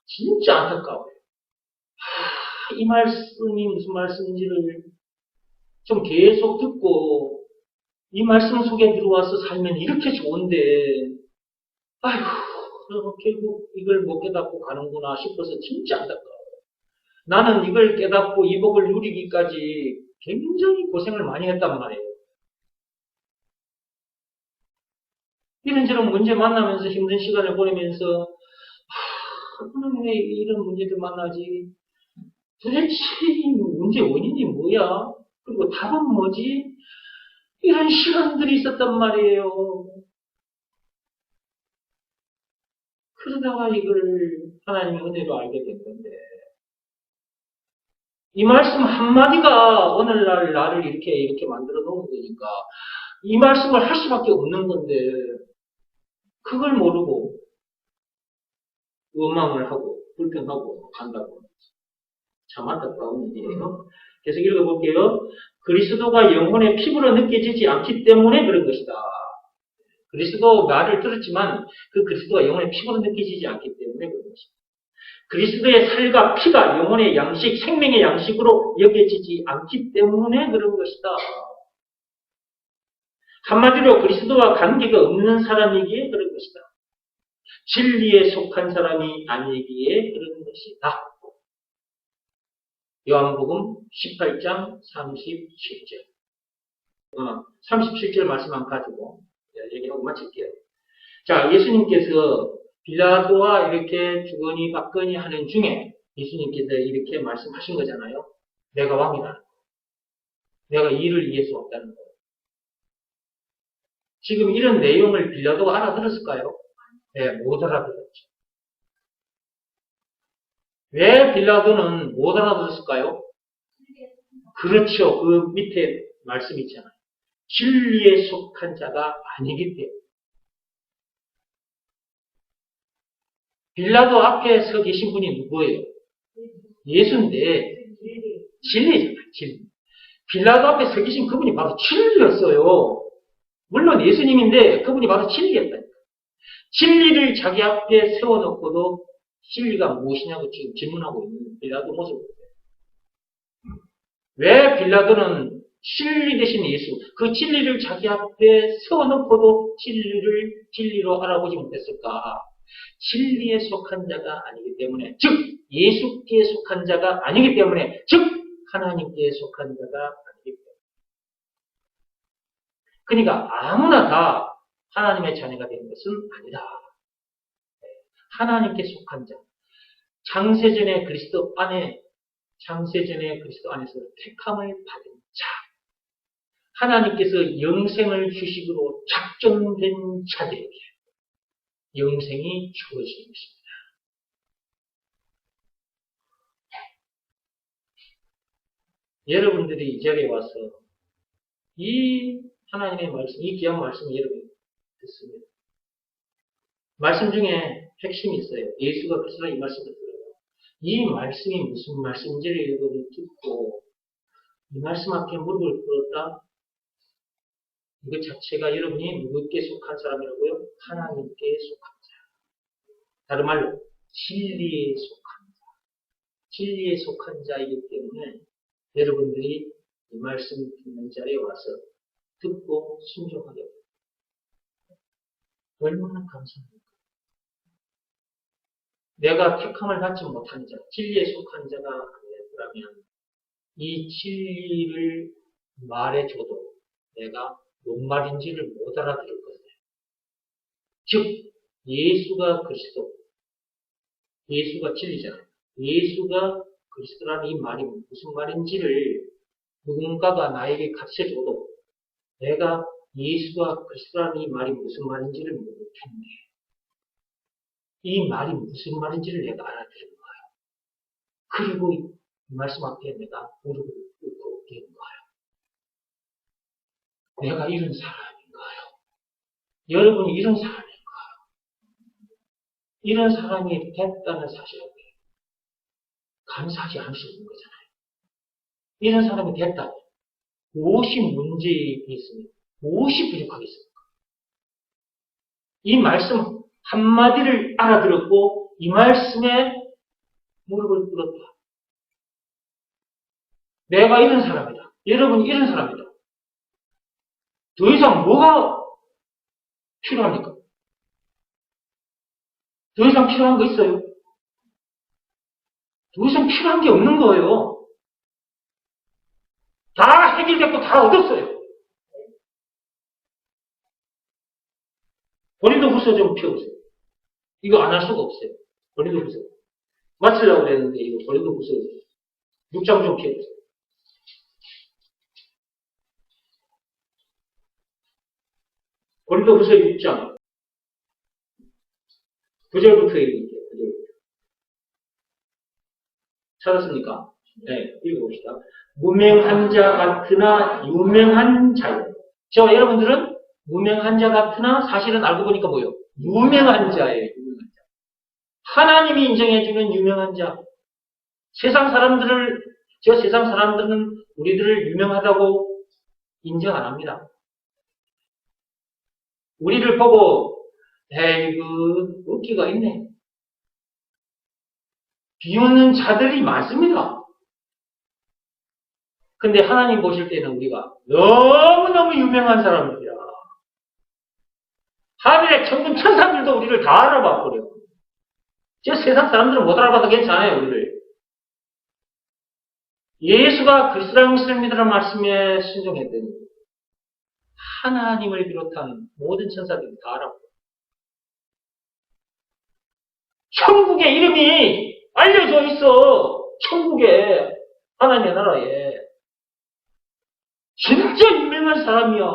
진짜 안타까워요. 이 말씀이 무슨 말씀인지를 좀 계속 듣고 이 말씀 속에 들어와서 살면 이렇게 좋은데 아휴 결국 이걸 못 깨닫고 가는구나 싶어서 진짜 안타까워요. 나는 이걸 깨닫고 이 복을 누리기까지 굉장히 고생을 많이 했단 말이에요. 이런저런 문제 만나면서 힘든 시간을 보내면서 하나님 왜 이런 문제들 만나지? 도대체 이 문제 원인이 뭐야? 그리고 답은 뭐지? 이런 시간들이 있었단 말이에요. 그러다가 이걸 하나님의 은혜로 알게 된 건데 이 말씀 한마디가 오늘날 나를 이렇게 만들어 놓은 거니까 이 말씀을 할 수밖에 없는 건데 그걸 모르고 원망을 하고 불평하고 간다고 참 안타까운 일이에요. 계속 읽어볼게요. 그리스도가 영혼의 피부로 느껴지지 않기 때문에 그런 것이다. 그리스도 말을 들었지만 그 그리스도가 영혼의 피부로 느껴지지 않기 때문에 그런 것입니다. 그리스도의 살과 피가 영혼의 양식, 생명의 양식으로 여겨지지 않기 때문에 그런 것이다. 한마디로 그리스도와 관계가 없는 사람이기에 그런 것이다. 진리에 속한 사람이 아니기에 그런 것이다. 요한복음 18장 37절. 37절 말씀만 가지고 얘기하고 마칠게요. 자, 예수님께서 빌라도와 이렇게 주거니 받거니 하는 중에 예수님께서 이렇게 말씀하신 거잖아요. 내가 왕이다. 내가 이를 위해서 왔다는 거예요. 지금 이런 내용을 빌라도가 알아들었을까요? 네, 못 알아들었죠. 왜 빌라도는 못 알아들었을까요? 그렇죠. 그 밑에 말씀 있잖아요. 진리에 속한 자가 아니기 때문에. 빌라도 앞에 서 계신 분이 누구예요? 예수인데 진리잖아요. 진리. 빌라도 앞에 서 계신 그분이 바로 진리였어요. 물론 예수님인데 그분이 바로 진리였다니까. 진리를 자기 앞에 세워놓고도 진리가 무엇이냐고 지금 질문하고 있는 빌라도 모습을 보세요. 왜 빌라도는 진리 대신 예수, 그 진리를 자기 앞에 세워놓고도 진리로 알아보지 못했을까? 진리에 속한 자가 아니기 때문에, 즉 예수께 속한 자가 아니기 때문에, 즉 하나님께 속한 자가 아니기 때문에. 그러니까 아무나 다 하나님의 자녀가 되는 것은 아니다. 하나님께 속한 자, 창세전의 그리스도 안에서 택함을 받은 자, 하나님께서 영생을 휴식으로 작정된 자들에게 영생이 주어지는 것입니다. 여러분들이 이 자리에 와서 이 하나님의 말씀, 이 귀한 말씀을 여러분이 듣습니다. 말씀 중에 핵심이 있어요. 예수가 그리스도라 이 말씀을 들어요. 이 말씀이 무슨 말씀인지를 여러분이 듣고 이 말씀 앞에 무릎을 꿇었다. 이것 자체가 여러분이 누구께 속한 사람이라고요? 하나님께 속한 자. 다른 말로 진리에 속한 자. 진리에 속한 자이기 때문에 여러분들이 이 말씀 듣는 자리에 와서 듣고 순종하게 됩니다. 얼마나 감사합니까? 내가 택함을 받지 못한 자, 진리에 속한 자가 아니라면 이 진리를 말해줘도 내가 뭔 말인지를 못 알아들을 거예요. 즉 예수가 그리스도, 예수가 진리잖아요. 예수가 그리스도라는 이 말이 무슨 말인지를 누군가가 나에게 가르쳐줘도 내가 예수가 그리스도라는 이 말이 무슨 말인지를 모르겠네. 이 말이 무슨 말인지를 내가 알아들은 거예요. 그리고 이 말씀 앞에 내가 무릎을 꿇고 있는 거예요. 내가 이런 사람인가요? 여러분이 이런 사람인가요? 이런 사람이 됐다는 사실에 감사하지 않을 수 없는 거잖아요. 이런 사람이 됐다. 무엇이 문제있습니까? 무엇이 부족하겠습니까? 이 말씀 한마디를 알아들었고 이 말씀에 무릎을 꿇었다. 내가 이런 사람이다. 여러분이 이런 사람이다. 더 이상 뭐가 필요합니까? 더 이상 필요한 거 있어요? 더 이상 필요한 게 없는 거예요. 다 해결됐고 다 얻었어요. 고린도후서 좀 펴보세요. 이거 안 할 수가 없어요. 고린도후서. 마치려고 그랬는데 이거 고린도후서 6장 좀 펴보세요. 고린도후서 6장 9절부터 읽을게요. 9절부터. 찾았습니까? 네, 읽어봅시다. 무명한 자 같으나 유명한 자요. 저 여러분들은 무명한 자 같으나 사실은 알고 보니까 뭐요? 유명한 자예요. 유명한 자. 하나님이 인정해주는 유명한 자. 세상 사람들은 우리들을 유명하다고 인정 안 합니다. 우리를 보고 에이그 웃기가 있네. 비웃는 자들이 많습니다. 근데 하나님 보실 때는 우리가 너무너무 유명한 사람들이야. 하늘의 천군 천사들도 우리를 다 알아봐 버려. 저 세상 사람들은 못 알아봐도 괜찮아요, 우리를. 예수가 그리스도라는 것을 믿으라는 말씀에 순종했더니 하나님을 비롯한 모든 천사들이 다 알아봐. 천국의 이름이 알려져 있어. 천국에, 하나님의 나라에. 진짜 유명한 사람이야.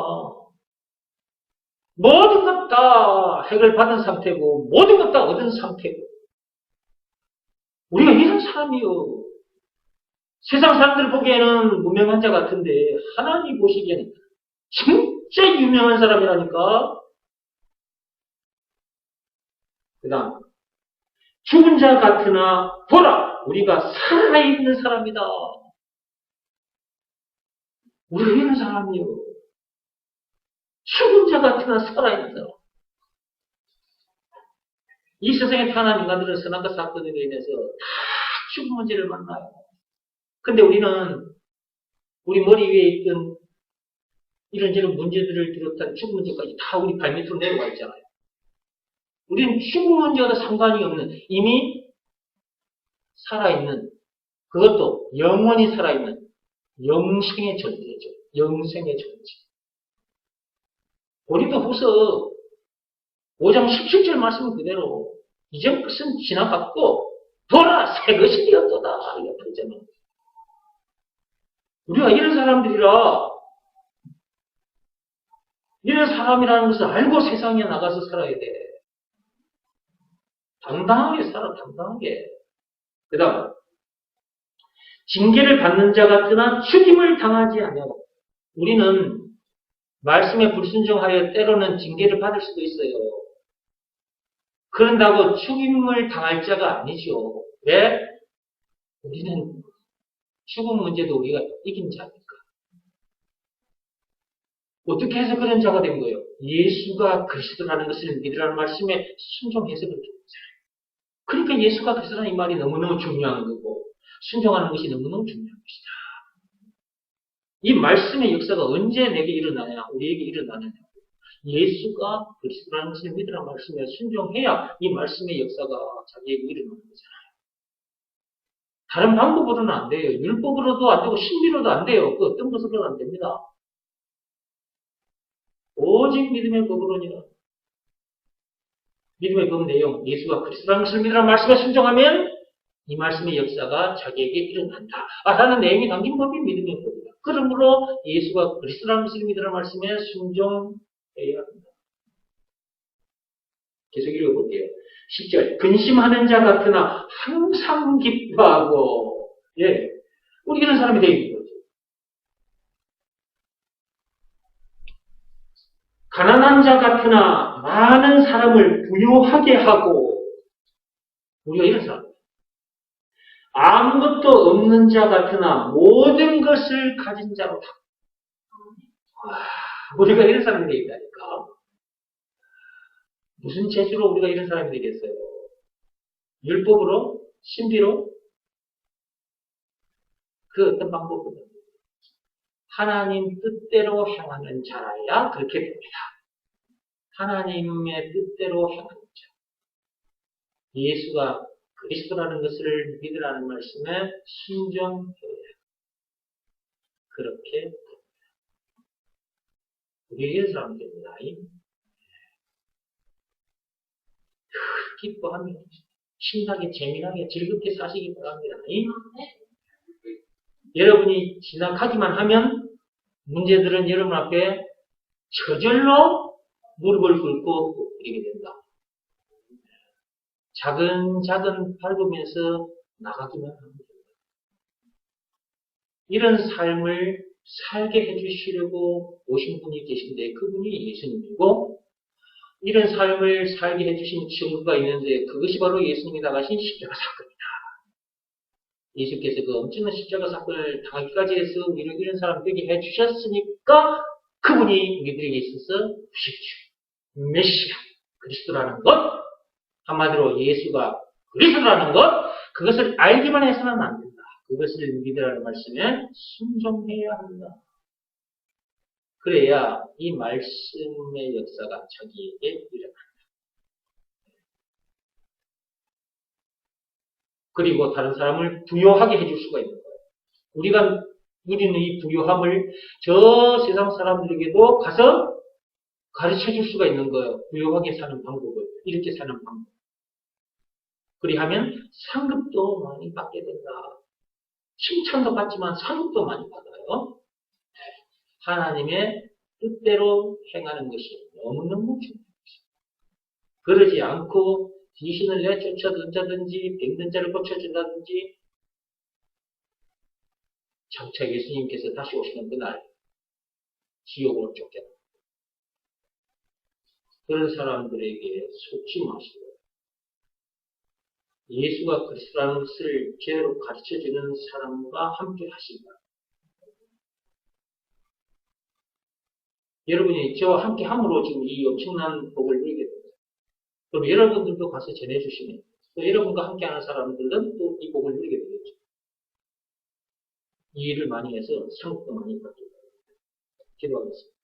모든 것 다 핵을 받은 상태고, 모든 것 다 얻은 상태고. 우리가 이런 사람이요. 세상 사람들 보기에는 무명한 자 같은데, 하나님 보시기에는 진짜 유명한 사람이라니까. 그 다음, 죽은 자 같으나, 보라! 우리가 살아있는 사람이다. 우리가 이런 사람이요. 죽은 자 같으나 살아있는 사람. 이 세상에 태어난 인간들은 선악과 사건으로 인해서 다 죽은 문제를 만나요. 근데 우리는 우리 머리 위에 있던 이런저런 문제들을 비롯한 죽은 문제까지 다 우리 발밑으로 내려와 있잖아요. 우리는 죽은 문제와도 상관이 없는 이미 살아있는, 그것도 영원히 살아있는 영생의 존재죠. 영생의 존재. 우리도 후서 5장 17절 말씀 그대로 이전 것은 지나갔고 보라 새 것이 되었도다 이렇게 되잖아요. 우리가 이런 사람들이라 이런 사람이라는 것을 알고 세상에 나가서 살아야 돼. 당당하게 살아, 당당하게. 그 다음 징계를 받는 자 같으나 죽임을 당하지 아니하고. 우리는 말씀에 불순종하여 때로는 징계를 받을 수도 있어요. 그런다고 죽임을 당할 자가 아니죠. 왜? 우리는 죽음 문제도 우리가 이긴 자니까. 어떻게 해서 그런 자가 된 거예요? 예수가 그리스도라는 것을 믿으라는 말씀에 순종해서 그렇게 됐잖아요. 그러니까 예수가 그리스도라는 이 말이 너무너무 중요한 거고 순종하는 것이 너무너무 중요한 것이다. 이 말씀의 역사가 언제 내게 일어나냐? 우리에게 일어나느냐? 예수가 그리스도라는 것을 믿으라는 말씀에 순종해야 이 말씀의 역사가 자기에게 일어나는 거잖아요. 다른 방법으로는 안 돼요. 율법으로도 안 되고 신비로도 안 돼요. 그 어떤 것으로도 안 됩니다. 오직 믿음의 법으로니라. 믿음의 법 내용, 예수가 그리스도라는 것을 믿으라는 말씀에 순종하면 이 말씀의 역사가 자기에게 일어난다. 라는 내용이 담긴 법이 믿음의 법이다. 그러므로 예수가 그리스도라는 것을 믿으라는 말씀에 순종해야 합니다. 계속 읽어볼게요. 10절. 근심하는 자 같으나 항상 기뻐하고, 예. 우리 이런 사람이 되어 있는 거죠. 가난한 자 같으나 많은 사람을 부유하게 하고, 우리가 이런 사람. 아무것도 없는 자 같으나 모든 것을 가진 자로다. 우리가 이런 사람이 되겠다니까. 무슨 재주로 우리가 이런 사람이 되겠어요? 율법으로? 신비로? 그 어떤 방법으로? 하나님 뜻대로 행하는 자라야 그렇게 됩니다. 하나님의 뜻대로 행하는 자. 예수가 그리스도라는 것을 믿으라는 말씀에 순종해야 그렇게 됩니다. 우리 이런 사람들입니다. 기뻐합니다. 신나게, 재미나게, 즐겁게 사시기 바랍니다. 여러분이 지나가기만 하면 문제들은 여러분 앞에 저절로 무릎을 꿇고 엎드리게 된다. 작은 밟으면서 나가기만 합니다. 이런 삶을 살게 해주시려고 오신 분이 계신데 그분이 예수님이고 이런 삶을 살게 해주신 증거가 있는데 그것이 바로 예수님이 나가신 십자가 사건이다. 예수께서 그 엄청난 십자가 사건을 당하기까지 해서 우리를 이런 사람 되게 해주셨으니까 그분이 우리들에게 있어서 부식주 메시아, 그리스도라는 것, 한마디로 예수가 그리스도라는 것, 그것을 알기만 해서는 안 된다. 그것을 믿으라는 말씀에 순종해야 한다. 그래야 이 말씀의 역사가 자기에게 일어난다. 그리고 다른 사람을 부요하게 해줄 수가 있는 거예요. 우리는 이 부요함을 저 세상 사람들에게도 가서 가르쳐 줄 수가 있는 거예요. 부요하게 사는 방법을. 이렇게 사는 방법. 그리하면 상급도 많이 받게 된다. 칭찬도 받지만 상급도 많이 받아요. 하나님의 뜻대로 행하는 것이 너무너무 중요합니다. 그러지 않고 귀신을 내쫓아든지 병든 자를 고쳐준다든지 장차 예수님께서 다시 오시는 그날 지옥으로 쫓겨나. 그런 사람들에게 속지 마시고 예수가 그리스도라는 것을 제대로 가르쳐주는 사람과 함께 하신다. 여러분이 저와 함께 함으로 지금 이 엄청난 복을 누리게 됩니다. 그럼 여러분들도 가서 전해주시면 또 여러분과 함께하는 사람들은 또 이 복을 누리게 되겠죠. 이 일을 많이 해서 상급도 많이 받게 됩니다. 기도하겠습니다.